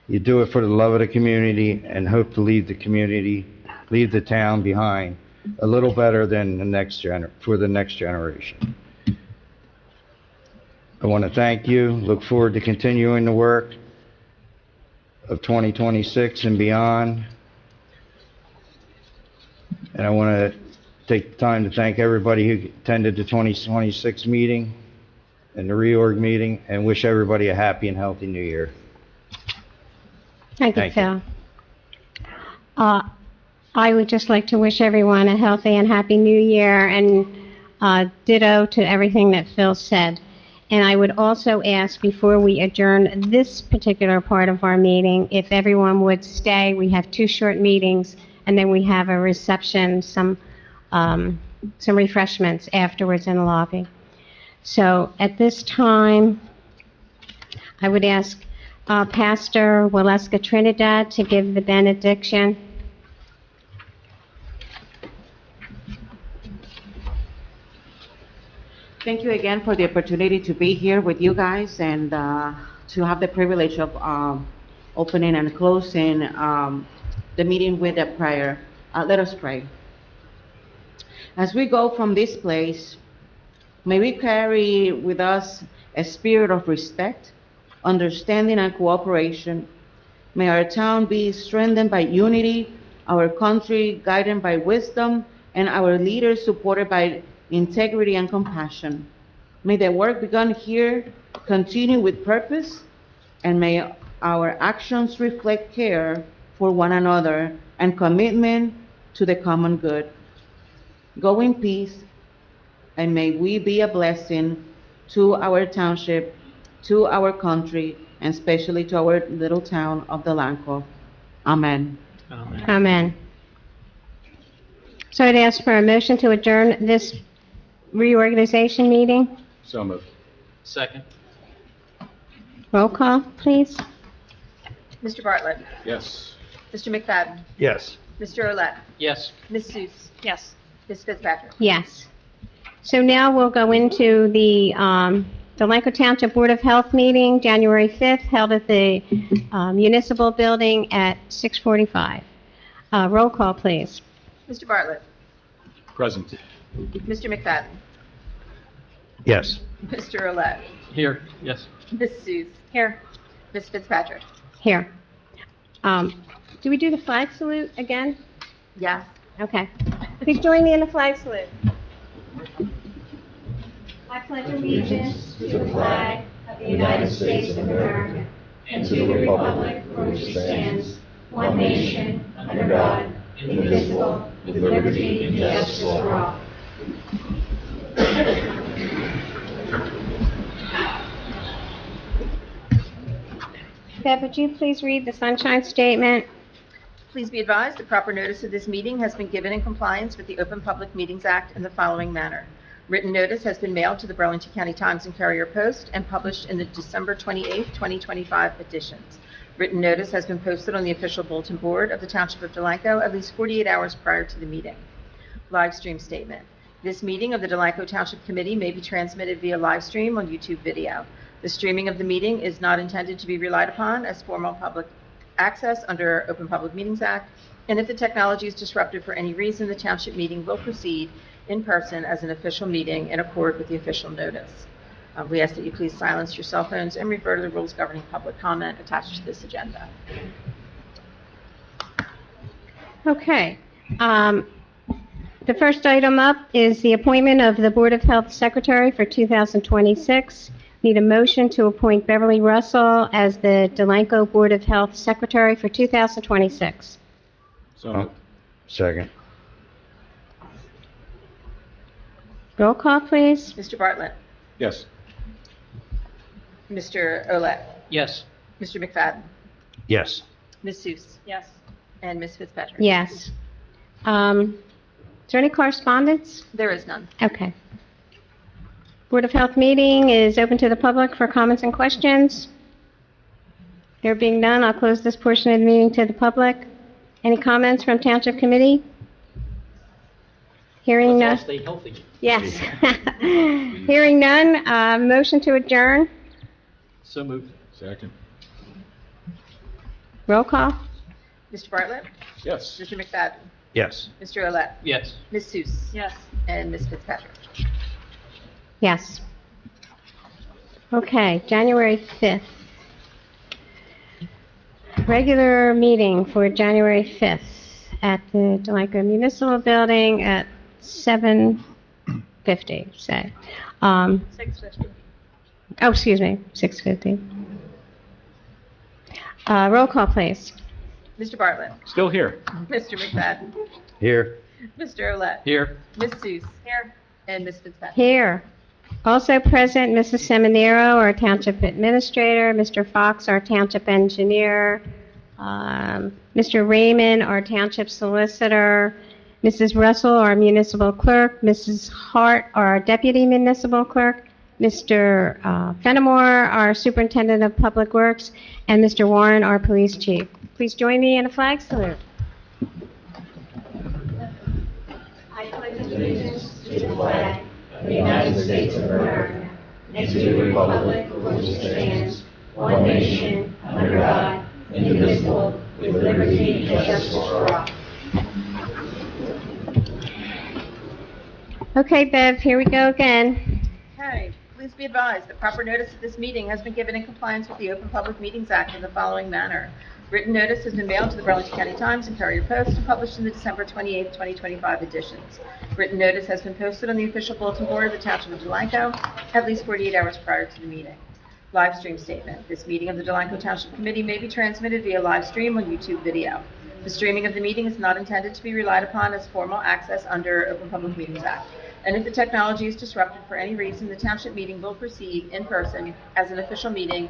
You do it for the love of the community and hope to leave the town behind a little better than for the next generation. I want to thank you, look forward to continuing the work of 2026 and beyond. And I want to take the time to thank everybody who attended the 2026 meeting and the reorg meeting, and wish everybody a happy and healthy new year. Thank you, Thank Phil. I would just like to wish everyone a healthy and happy new year, and ditto to everything that Phil said. And I would also ask, before we adjourn this particular part of our meeting, if everyone would stay. We have 2 short meetings, and then we have a reception, some refreshments afterwards in the lobby. So at this time, I would ask Pastor Waleska Trinidad to give the benediction. Thank you again for the opportunity to be here with you guys and to have the privilege of opening and closing the meeting with a prayer. Let us pray. As we go from this place, may we carry with us a spirit of respect, understanding, and cooperation. May our town be strengthened by unity, our country guided by wisdom, and our leaders supported by integrity and compassion. May the work begun here continue with purpose, and may our actions reflect care for one another and commitment to the common good. Go in peace, and may we be a blessing to our township, to our country, and especially to our little town of Delanco. Amen. Amen. Amen. So I'd ask for a motion to adjourn this reorganization meeting. So moved. Second. Roll call, please. Mr. Bartlett. Yes. Mr. McFadden. Yes. Mr. Olet. Yes. Ms. Seuss. Yes. Ms. Fitzpatrick. Yes. So now we'll go into the Delanco Township Board of Health meeting, January 5th, held at the municipal building at 6:45. Roll call, please. Mr. Bartlett. Present. Mr. McFadden. Yes. Mr. Olet. Here. Yes. Ms. Seuss. Here. Ms. Fitzpatrick. Here. Do we do the flag salute again? Yes. Okay. Please join me in the flag salute. I pledge allegiance to the flag of the United States of America and to the republic for which it stands, one nation, under God, indivisible, with liberty and justice for all. Deb, would you please read the sunshine statement? Please be advised that proper notice of this meeting has been given in compliance with the Open Public Meetings Act in the following manner. Written notice has been mailed to the Burlington County Times and Courier Post and published in the December 28, 2025 editions. Written notice has been posted on the official bulletin board of the Township of Delanco at least 48 hours prior to the meeting. Live stream statement. This meeting of the Delanco Township Committee may be transmitted via live stream on YouTube video. The streaming of the meeting is not intended to be relied upon as formal public access under Open Public Meetings Act, and if the technology is disrupted for any reason, the township meeting will proceed in person as an official meeting in accord with the official notice. We ask that you please silence your cell phones and refer to the rules governing public comment attached to this agenda. Okay. The first item up is the appointment of the Board of Health Secretary for 2026. Need a motion to appoint Beverly Russell as the Delanco Board of Health Secretary for 2026. So moved. Second. Roll call, please. Mr. Bartlett, Yes. Mr. Olet, Yes. Mr. McFadden, Yes. Ms. Seuss, Yes. and Ms. Fitzpatrick. Yes. Is there any correspondence? There is none. Okay. Board of Health meeting is open to the public for comments and questions. There being none, I'll close this portion of the meeting to the public. Any comments from Township Committee? Hearing Let's none. all stay healthy. Yes. Hearing none, motion to adjourn. So moved. Second. Roll call. Mr. Bartlett, Yes. Mr. McFadden, Yes. Mr. Olet, Yes. Ms. Seuss, Yes. and Ms. Fitzpatrick. Yes. Okay, January 5th. Regular meeting for January 5th at the Delanco Municipal Building at 7:50, say. 6:50. Oh, excuse me, 6:50. Roll call, please. Mr. Bartlett, Still here. Mr. McFadden, Here. Mr. Olet, Here. Ms. Seuss, Here. and Ms. Fitzpatrick. Here. Also present, Mrs. Seminero, our Township Administrator, Mr. Fox, our Township Engineer, Mr. Raymond, our Township Solicitor, Mrs. Russell, our Municipal Clerk, Mrs. Hart, our Deputy Municipal Clerk, Mr. Fenimore, our Superintendent of Public Works, and Mr. Warren, our Police Chief. Please join me in a flag salute. I pledge allegiance to the flag of the United States of America and to the republic for which it stands, one nation, under God, indivisible, with liberty and justice for all. Okay, Bev, here we go again. Okay, please be advised that proper notice of this meeting has been given in compliance with the Open Public Meetings Act in the following manner. Written notice has been mailed to the Burlington County Times and Courier Post and published in the December 28, 2025 editions. Written notice has been posted on the official bulletin board of the Township of Delanco at least 48 hours prior to the meeting. Live stream statement. This meeting of the Delanco Township Committee may be transmitted via live stream on YouTube video. The streaming of the meeting is not intended to be relied upon as formal access under Open Public Meetings Act. And if the technology is disrupted for any reason, the township meeting will proceed in person as an official meeting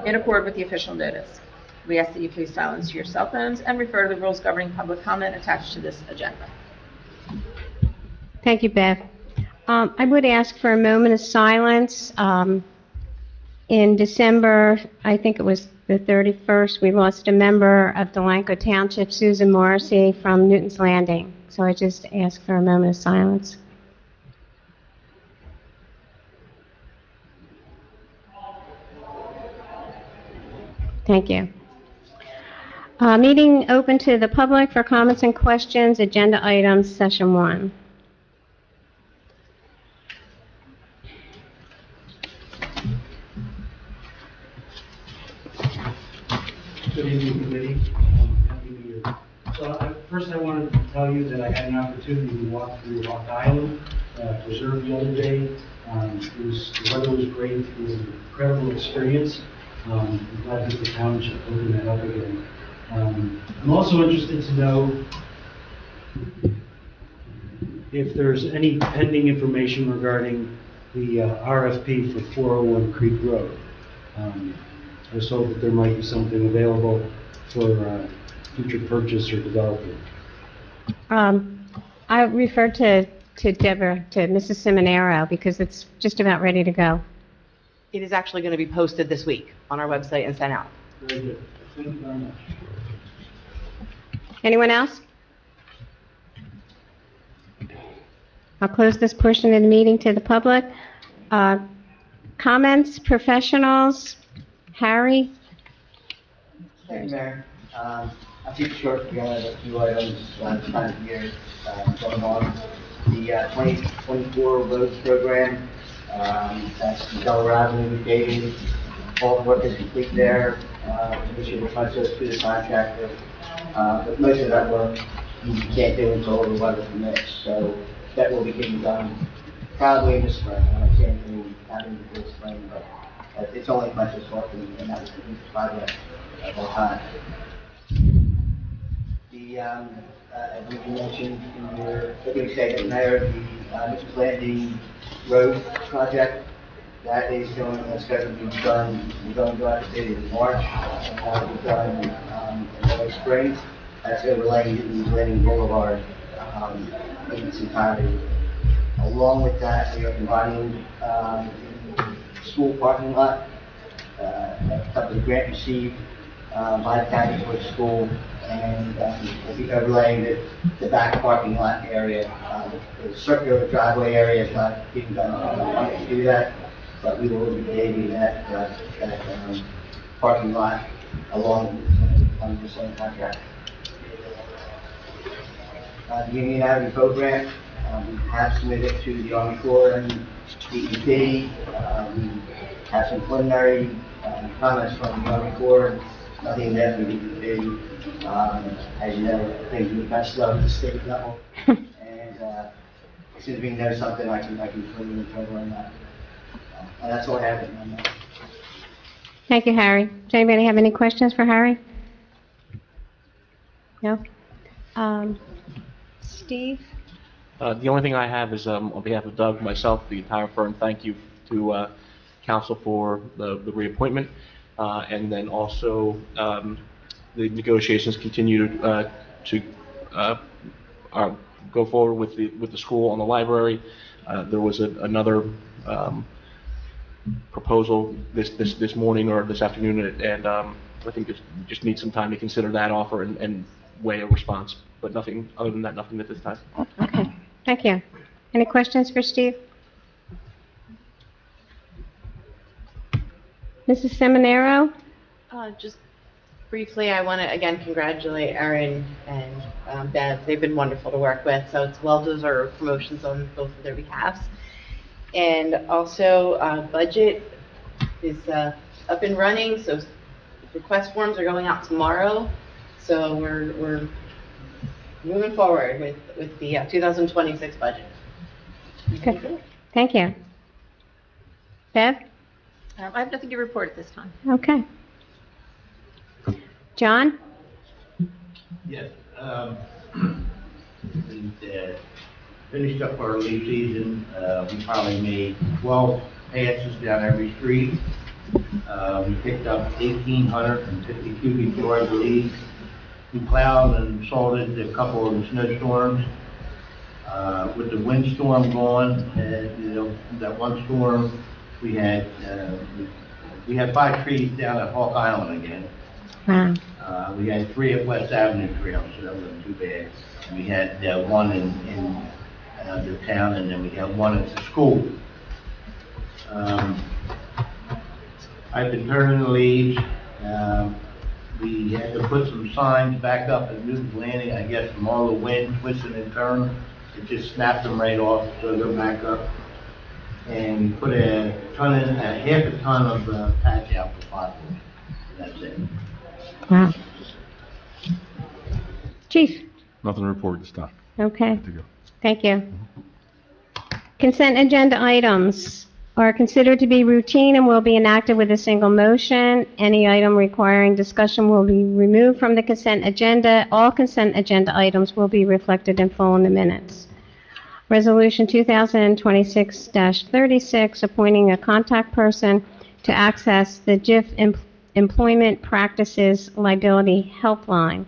in accord with the official notice. We ask that you please silence your cell phones and refer to the rules governing public comment attached to this agenda. Thank you, Bev. I would ask for a moment of silence. In December, I think it was the 31st, we lost a member of Delanco Township, Susan Morrissey, from Newton's Landing. So I just ask for a moment of silence. Thank you. Meeting open to the public for comments and questions, agenda items, session 1. Good evening, committee. Happy New Year. So first I wanted to tell you that I had an opportunity to walk through Rock Island Preserve the other day. The weather was great. It was an incredible experience. I'm glad that the township opened that up again. I'm also interested to know if there's any pending information regarding the RFP for 401 Creek Road. I was told that there might be something available for future purchase or development. I referred to Deborah, to Mrs. Seminero, because it's just about ready to go. It is actually going to be posted this week on our website and sent out. Very good. Thank you very much. Anyone else? I'll close this portion of the meeting to the public. Comments, professionals? Harry? Thank you, Mayor. I'll keep it short. We only have a few items this time of year going on. The 2024 roads program, that's the Delaware Avenue paving. All the work is complete there. We should request those to the contractor. But most of that work you can't do until the weather permits. So that will be getting done probably in the spring. I'm not saying not in the spring, but it's only a bunch of work and that was the project at all time. The As you mentioned in your opening statement, Mayor, the Mrs. Landing Road project, that is scheduled to be done, we're going to go out to bid in March, and that'll be done in early spring. That's overlaying the Landing Boulevard in its entirety. Along with that, we are combining the school parking lot, a couple of grant received by the county for the school, and we'll be overlaying the back parking lot area. The circular driveway area is not being done, I don't do that, but we will be paving that parking lot along under the same contract. The Union Avenue Boat Ramp, we have submitted to the Army Corps and DEP. We have some preliminary comments from the Army Corps, nothing that we need to do. As you know, things move kind of slow at the state level. And as soon as we know something, I can put in the trouble on that. And that's all I have on that. Thank you, Harry. Does anybody have any questions for Harry? No? Steve? The only thing I have is, on behalf of Doug, myself, the entire firm, thank you to council for the reappointment. And then also, the negotiations continue to go forward with the school on the library. There was another proposal this morning or this afternoon, and I think just need some time to consider that offer and weigh a response. But nothing other than that, nothing at this time. Okay, thank you. Any questions for Steve? Mrs. Seminaro? Just briefly, I want to again congratulate Erin and Bev. They've been wonderful to work with, so it's well-deserved promotions on both of their behalves. And also, budget is up and running, so request forms are going out tomorrow. So we're moving forward with the 2026 budget. Good. Thank you. Bev? I have nothing to report at this time. Okay. John? Yes. We finished up our leaf season. We probably made 12 passes down every street. We picked up 1,850 cubic yards of leaves. We plowed and salted a couple of the snowstorms. With the windstorm going, that one storm, we had 5 trees down at Hawk Island again. Wow. We had 3 at West Avenue Trail, so that wasn't too bad. We had 1 in the town, and then we had 1 at the school. I've been turning the leaves. We had to put some signs back up at Newton's Landing, I guess, from all the wind twisting and turning. It just snapped them right off, so they're back up. And we put half a ton of patch out for potholes. That's it. Wow. Chief? Nothing to report this time. Okay. Good to go. Thank you. Consent agenda items are considered to be routine and will be enacted with a single motion. Any item requiring discussion will be removed from the consent agenda. All consent agenda items will be reflected in full in the minutes. Resolution 2026-36, appointing a contact person to access the JIF Employment Practices Liability Helpline.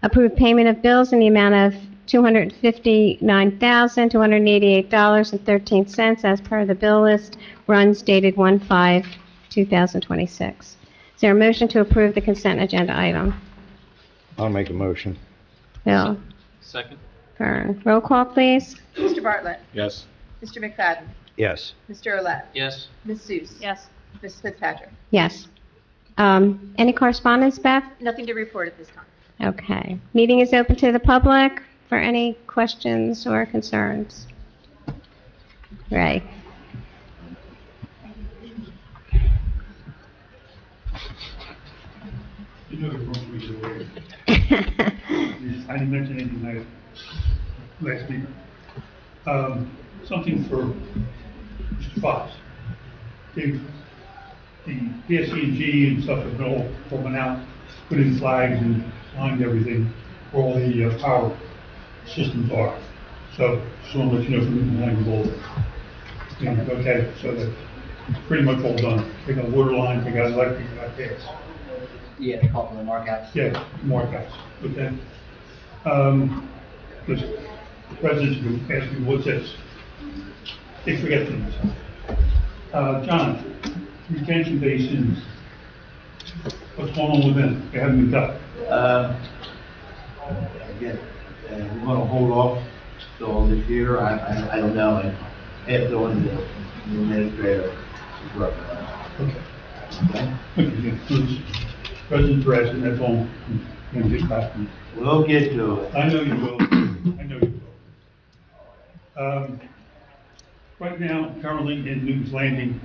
Approved payment of bills in the amount of $259,288.13 as per the bill list, runs dated 1/5/2026. Is there a motion to approve the consent agenda item? I'll make a motion. Bill? Second? Kern. Roll call, please. Mr. Bartlett? Yes. Mr. McFadden? Yes. Mr. Olet? Yes. Ms. Seuss? Yes. Ms. Fitzpatrick? Yes. Any correspondence, Beth? Nothing to report at this time. Okay. Meeting is open to the public for any questions or concerns. Ray? You know the wrong reason why. I didn't mention anything last week. Something for Mr. Fox. The PSC&G and stuff have been all going out, put in flags and signed everything. where all the power systems are. So, just want to let you know from the Delanco Boulevard. Okay, so that's pretty much all done. They got water lines, they got electric, they got gas. Yeah, a couple of markouts. Yeah, more gas, okay? Because residents will ask me, what's this? They forget things. John, retention basins, what's going on with them? They haven't been done. Again, we're gonna hold off till this year, I don't know, I have to go into the administrator is working on it. Okay. Okay, yeah, please. Residents are asking, that's all, and get back to me. We'll get to it. I know you will, I know you will. Right now, currently in Newton's Landing,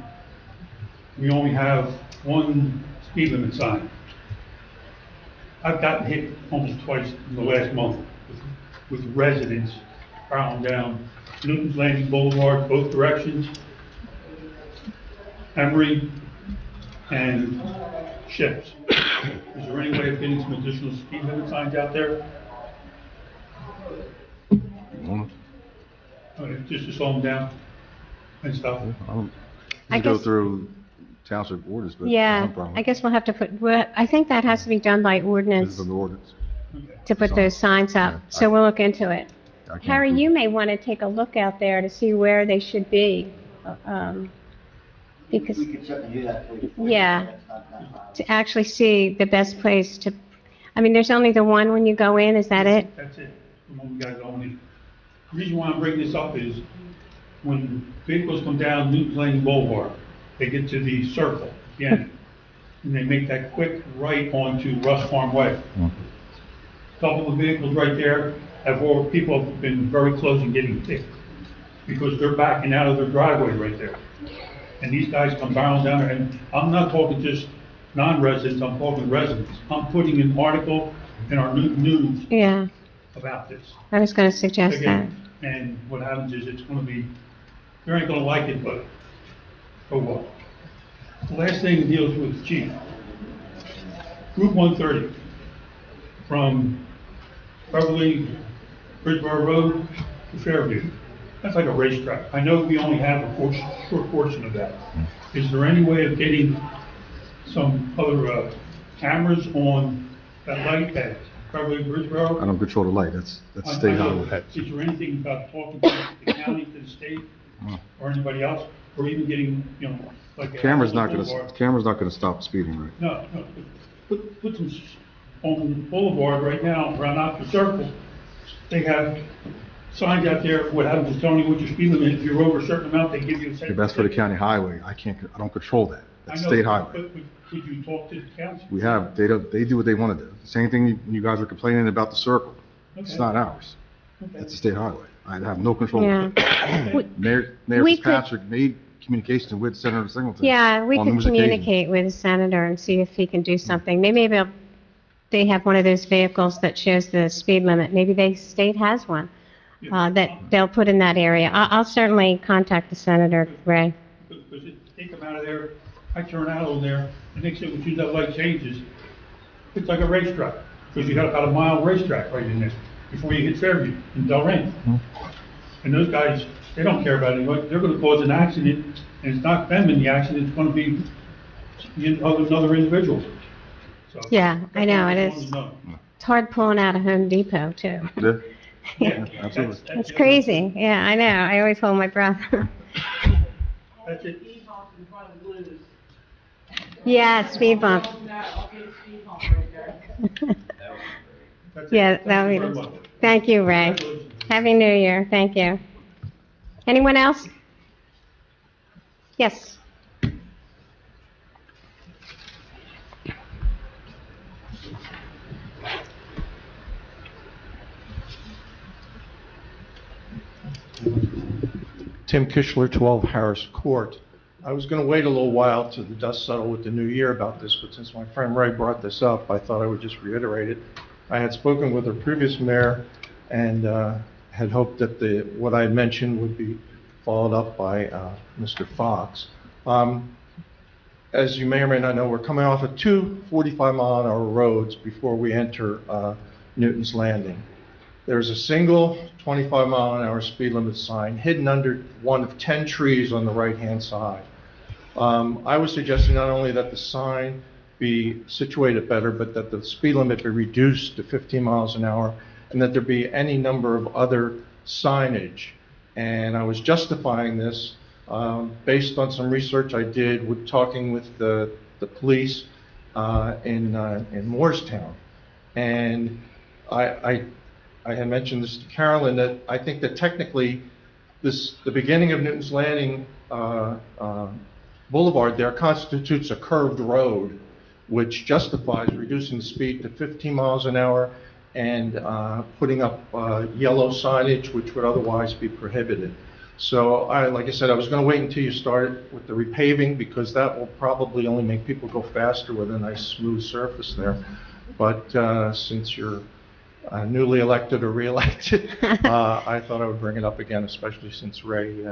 we only have one speed limit sign. I've gotten hit almost twice in the last month with residents barreling down Newton's Landing Boulevard, both directions, Emory and Ships. Is there any way of getting some additional speed limit signs out there? Just to slow them down and stuff? I Go guess- through township orders, but. Yeah, I guess we'll have to put, I think that has to be done by ordinance From the ordinance. to put those signs up, so we'll look into it. I can't Harry, approve. you may want to take a look out there to see where they should be. Because, We could certainly do that for you. yeah, That's not a problem. to actually see the best place to, I mean, there's only the one when you go in, is that it? That's it, the one we got going in. The reason why I'm bringing this up is when vehicles come down Newton's Landing Boulevard, they get to the circle, again, and they make that quick right onto Russ Farm Way. Couple of vehicles right there people have been very close in getting hit because they're backing out of their driveway right there. And these guys come barreling down there, and I'm not talking just non-residents, I'm talking residents. I'm putting an article in our news Yeah, about this. I was going to suggest that. Again, and what happens is it's gonna be, you ain't gonna like it, but, oh well. The last thing deals with Chief. Route 130, from Beverly, Bridgeboro Road to Fairview. That's like a racetrack. I know we only have a short portion of that. Is there any way of getting some other cameras on that light at Beverly, Bridgeboro? I don't control the light, that's I state know. highway. Is there anything about talking to the county, to the state, or anybody else, or even getting, like. Camera's not Boulevard? gonna stop speeding, right? No, put some, on the boulevard right now, around out the circle, they have signs out there, what happens is telling you what your speed limit is. If you're over a certain amount, they give you a If second. that's for the county highway, I don't control that, that's state highway. But could you talk to the council? We have, they do what they wanna do. Same thing you guys are complaining about the circle. It's Okay. not ours. Okay. It's a state highway. I have no control. Yeah. Mayor We could- Fitzpatrick made communications with Senator Singleton. Yeah, we on could numerous occasions. communicate with the senator and see if he can do something. They have one of those vehicles that shows the speed limit. Maybe the state has one that they'll put in that area. I'll certainly contact the senator, Ray. Because they come out of there, I turn out on there, and next thing, as soon as that light changes, it's like a racetrack, because you got about a mile racetrack right in there, before you hit Fairview in Delran. And those guys, they don't care about it, they're gonna cause an accident, and it's not them in the accident, it's gonna be another individual. So, Yeah, I know, it that's is. what I wanted to know. It's hard pulling out of Home Depot, too. Yeah, absolutely. It's crazy. Yeah, I know. I always hold my breath. That's it. Yeah, speed bump. Yeah, that would be nice. Thank you, Ray. Happy New Year. Thank you. Anyone else? Yes. Tim Kishler, 12 Harris Court. I was going to wait a little while till the dust settled with the new year about this, but since my friend Ray brought this up, I thought I would just reiterate it. I had spoken with the previous mayor and had hoped that what I had mentioned would be followed up by Mr. Fox. As you may or may not know, we're coming off of two 45-mile-an-hour roads before we enter Newton's Landing. There's a single 25-mile-an-hour speed limit sign hidden under one of 10 trees on the right-hand side. I was suggesting not only that the sign be situated better, but that the speed limit be reduced to 15 miles an hour, and that there be any number of other signage. And I was justifying this based on some research I did with talking with the police in Moorestown. And I had mentioned this to Carolyn, that I think that technically the beginning of Newton's Landing Boulevard there constitutes a curved road, which justifies reducing the speed to 15 miles an hour and putting up yellow signage, which would otherwise be prohibited. So, like I said, I was going to wait until you started with the repaving, because that will probably only make people go faster with a nice smooth surface there. But since you're newly elected or re-elected, I thought I would bring it up again, especially since Ray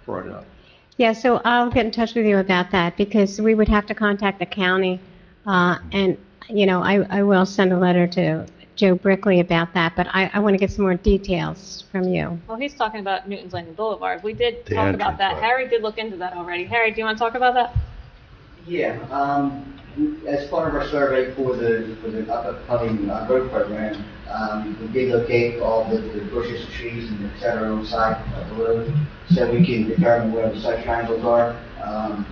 brought it up. Yeah, so I'll get in touch with you about that, because we would have to contact the county, and, you know, I will send a letter to Joe Brickley about that, but I want to get some more details from you. Well, he's talking about Newton's Landing Boulevard. We did The talk about entrance that. road. Harry did look into that already. Harry, do you want to talk about that? Yeah, as part of our survey for the upcoming road program, we did locate all the bushes, trees, and et cetera on the side of the road, so we can determine where the site triangles are.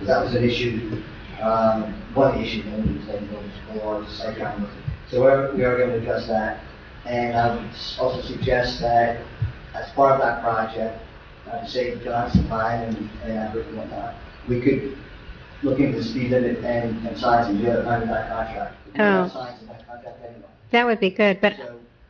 That was an issue, one of the issues that we was the site triangles. So we are going to address that. And I would also suggest that as part of that project, to save John some time and effort and whatnot, we could look into the speed limit and signs and do it under that contract. We have signs in that contract anyway. That would be good, but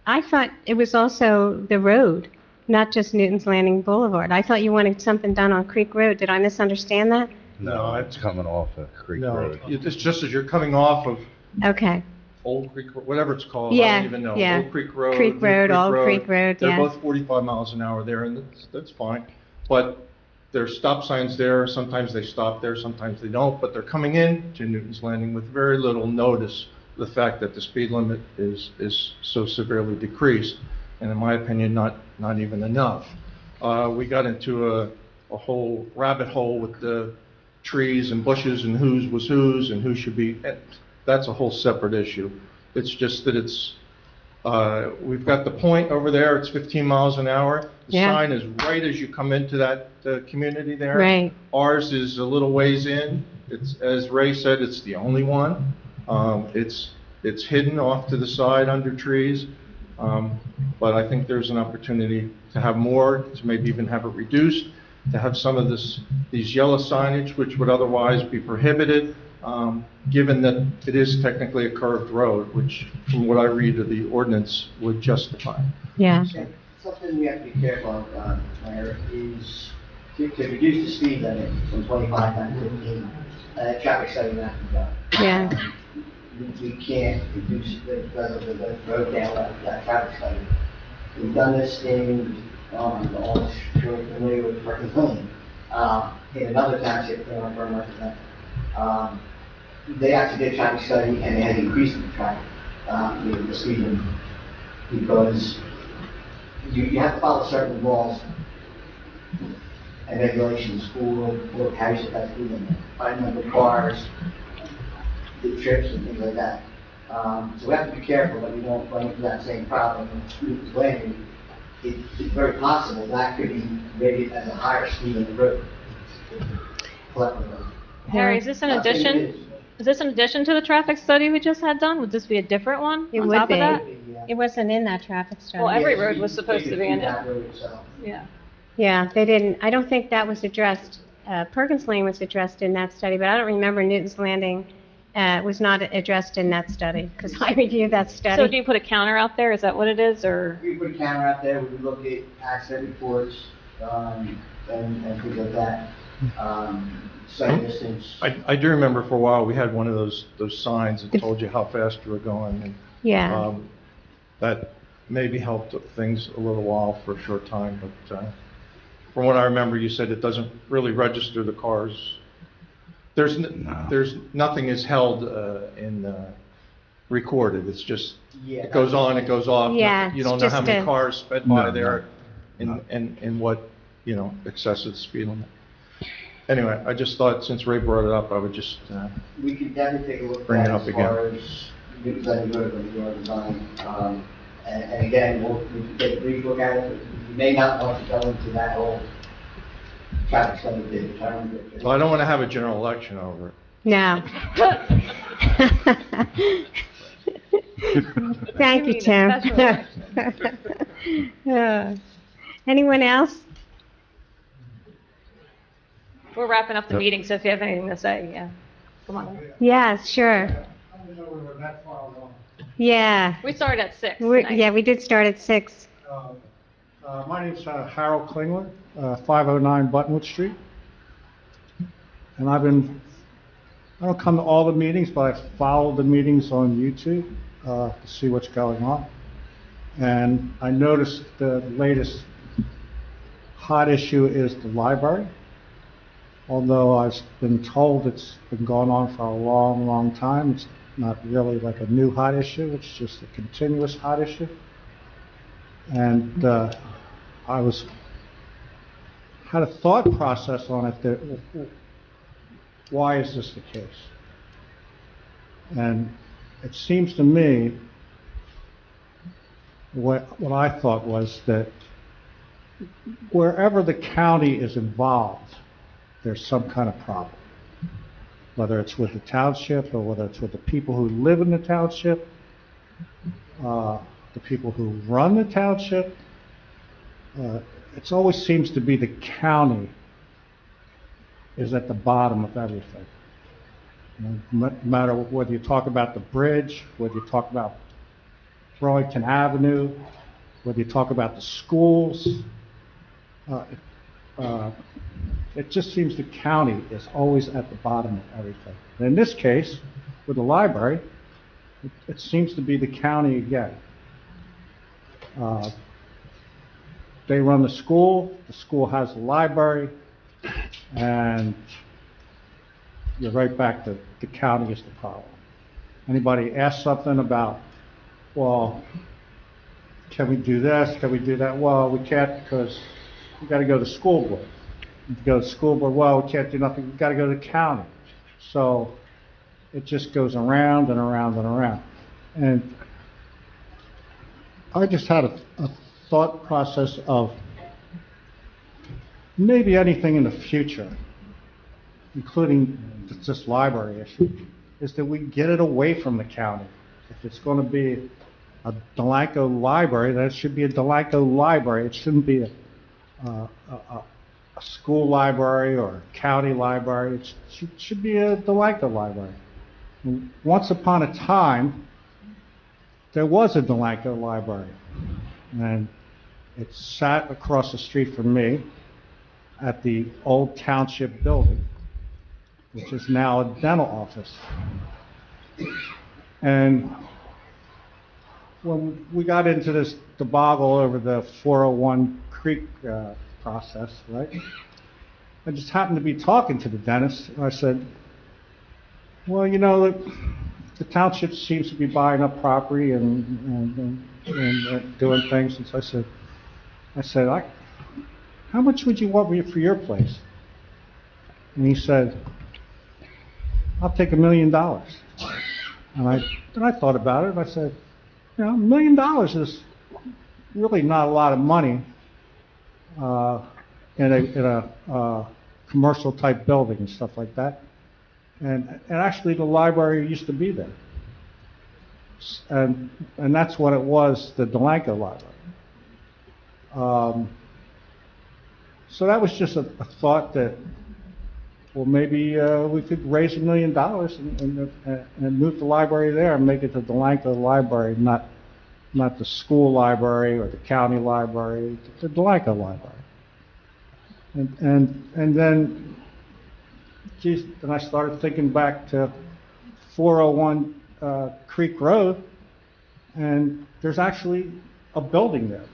I thought it was also the road, not just Newton's Landing Boulevard. I thought you wanted something done on Creek Road. Did I misunderstand that? No, it's coming off of Creek Road. It's just as you're coming off of Okay. Old Creek, whatever it's called, I Yeah, don't even know. yeah. Old Creek Road. Creek New Road, Old Creek Road, They're yeah. both 45 miles an hour there, and that's fine. But there's stop signs there. Sometimes they stop there, sometimes they don't. But they're coming in to Newton's Landing with very little notice of the fact that the speed limit is so severely decreased, and in my opinion, not even enough. We got into a whole rabbit hole with the trees and bushes and whose was whose and who should be. That's a whole separate issue. It's just that we've got the point over there, it's 15 miles an hour. The Yeah. sign is right as you come into that community there. Right. Ours is a little ways in. It's, as Ray said, it's the only one. It's hidden off to the side under trees. But I think there's an opportunity to have more, to maybe even have it reduced, to have some of these yellow signage, which would otherwise be prohibited, given that it is technically a curved road, which, from what I read of the ordinance, would justify. Yeah. Something we have to be careful of, Mayor, is to reduce the speed limit from 25 down to 15. Traffic study would have to be done. Yeah. We can't reduce the road down that traffic study. We've done this in, all sure familiar with Perkins Lane, in another township, in our firm resident. They actually did a traffic study and they had increased the traffic, the speed limit, because you have to follow certain laws and regulations for how you set that speed limit, by number of cars, the trips and things like that. So we have to be careful that we don't run into that same problem with Landing. It's very possible that could be rated as a higher speed on the road. Harry, is this an addition? Is this in addition to the traffic study we just had done? Would this be a different one It on would top be. of that? It wasn't in that traffic study. Well, every road was supposed to be in it. Yeah. Yeah, they didn't, I don't think that was addressed. Perkins Lane was addressed in that study, but I don't remember Newton's Landing was not addressed in that study, because I reviewed that study. So do you put a counter out there? Is that what it is, or? We put a camera out there, we would look at accident reports, and things like that. Sight distance. I do remember for a while, we had one of those signs that told you how fast you were going. And, Yeah. that maybe helped things a little while for a short time, but from what I remember, you said it doesn't really register the cars. There's nothing is held in recorded. It's just, Yeah. it goes on, it goes off. Yeah, You don't it's know how just many a- cars sped by No, there no. and what, excessive speed limit. Anyway, I just thought since Ray brought it up, I would just, We could definitely take a look Bring at it it up as again. far as, because I go to the design. And again, we can take a brief look at it, but you may not want to go into that whole traffic study term. well, I don't want to have a general election over it. No. Thank you, You mean a Tim. special Anyone else? We're wrapping up the meeting, so if you have anything to say, yeah, come on. Yeah, sure. Yeah. We started at 6 We tonight. Yeah, we did start at 6. My name's Harold Klingler, 509 Buttonwood Street. And I don't come to all the meetings, but I follow the meetings on YouTube to see what's going on. And I noticed the latest hot issue is the library. Although I've been told it's been going on for a long, long time. It's not really like a new hot issue, it's just a continuous hot issue. And I had a thought process on it that, why is this the case? And it seems to me, what I thought was that wherever the county is involved, there's some kind of problem. Whether it's with the township or whether it's with the people who live in the township, the people who run the township, it always seems to be the county is at the bottom of everything. No matter whether you talk about the bridge, whether you talk about Burlington Avenue, whether you talk about the schools, it just seems the county is always at the bottom of everything. And in this case, with the library, it seems to be the county again. They run the school has the library, and you're right back to the county is the problem. Anybody ask something about, well, can we do this, can we do that? Well, we can't because we got to go to the school board. You go to the school board, well, we can't do nothing, we got to go to the county. So it just goes around and around and around. And I just had a thought process of maybe anything in the future, including this library issue, is that we get it away from the county. If it's going to be a Delanco library, then it should be a Delanco library. It shouldn't be a school library or a county library. It should be a Delanco library. And once upon a time, there was a Delanco library, and it sat across the street from me at the old township building, which is now a dental office. And when we got into this debacle over the 401 Creek process, right? I just happened to be talking to the dentist, and I said, well, the township seems to be buying up property and doing things. And so I said, how much would you want me for your place? And he said, I'll take $1 million. And I thought about it, and I said, $1 million is really not a lot of money in a commercial type building and stuff like that. And actually the library used to be there. And that's what it was, the Delanco library. So that was just a thought that, well, maybe we could raise $1 million and move the library there and make it the Delanco library, not the school library or the county library, the Delanco library. And then, geez, then I started thinking back to 401 Creek Road, and there's actually a building there.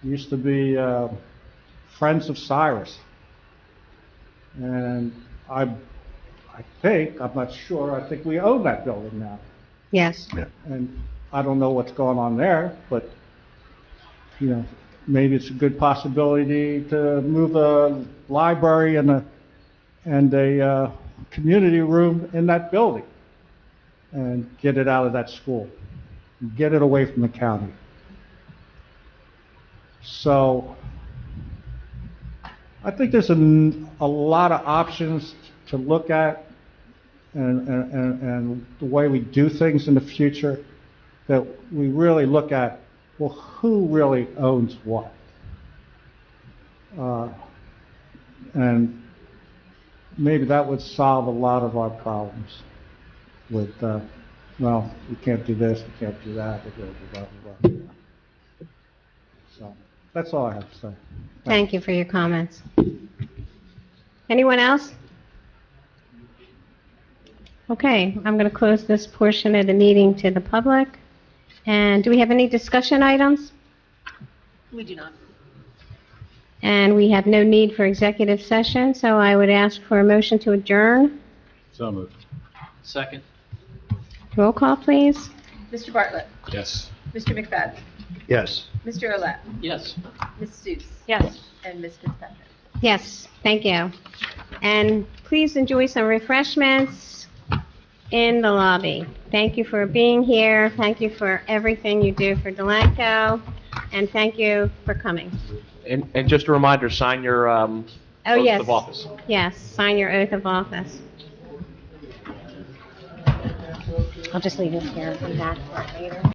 It used to be Friends of Cyrus. And I think, I'm not sure, I think we own that building now. Yes. And I don't know what's going on there, but, you know, maybe it's a good possibility to move a library and a community room in that building and get it out of that school, get it away from the county. So I think there's a lot of options to look at and the way we do things in the future, that we really look at, well, who really owns what? And maybe that would solve a lot of our problems with, well, we can't do this, we can't do that, blah, blah, blah, blah. So that's all I have to say. Thank you for your comments. Anyone else? Okay, I'm going to close this portion of the meeting to the public. And do we have any discussion items? We do not. And we have no need for executive session, so I would ask for a motion to adjourn. So moved. Second. Roll call, please. Mr. Bartlett. Yes. Mr. McFadden. Yes. Mr. Olet. Yes. Ms. Seuss. Yes. And Ms. Fitzpatrick. Yes, thank you. And please enjoy some refreshments in the lobby. Thank you for being here. Thank you for everything you do for Delanco. And thank you for coming. And just a reminder, sign your Oh, oath yes. of office. Yes, sign your oath of office. I'll just leave this here and come back for it later.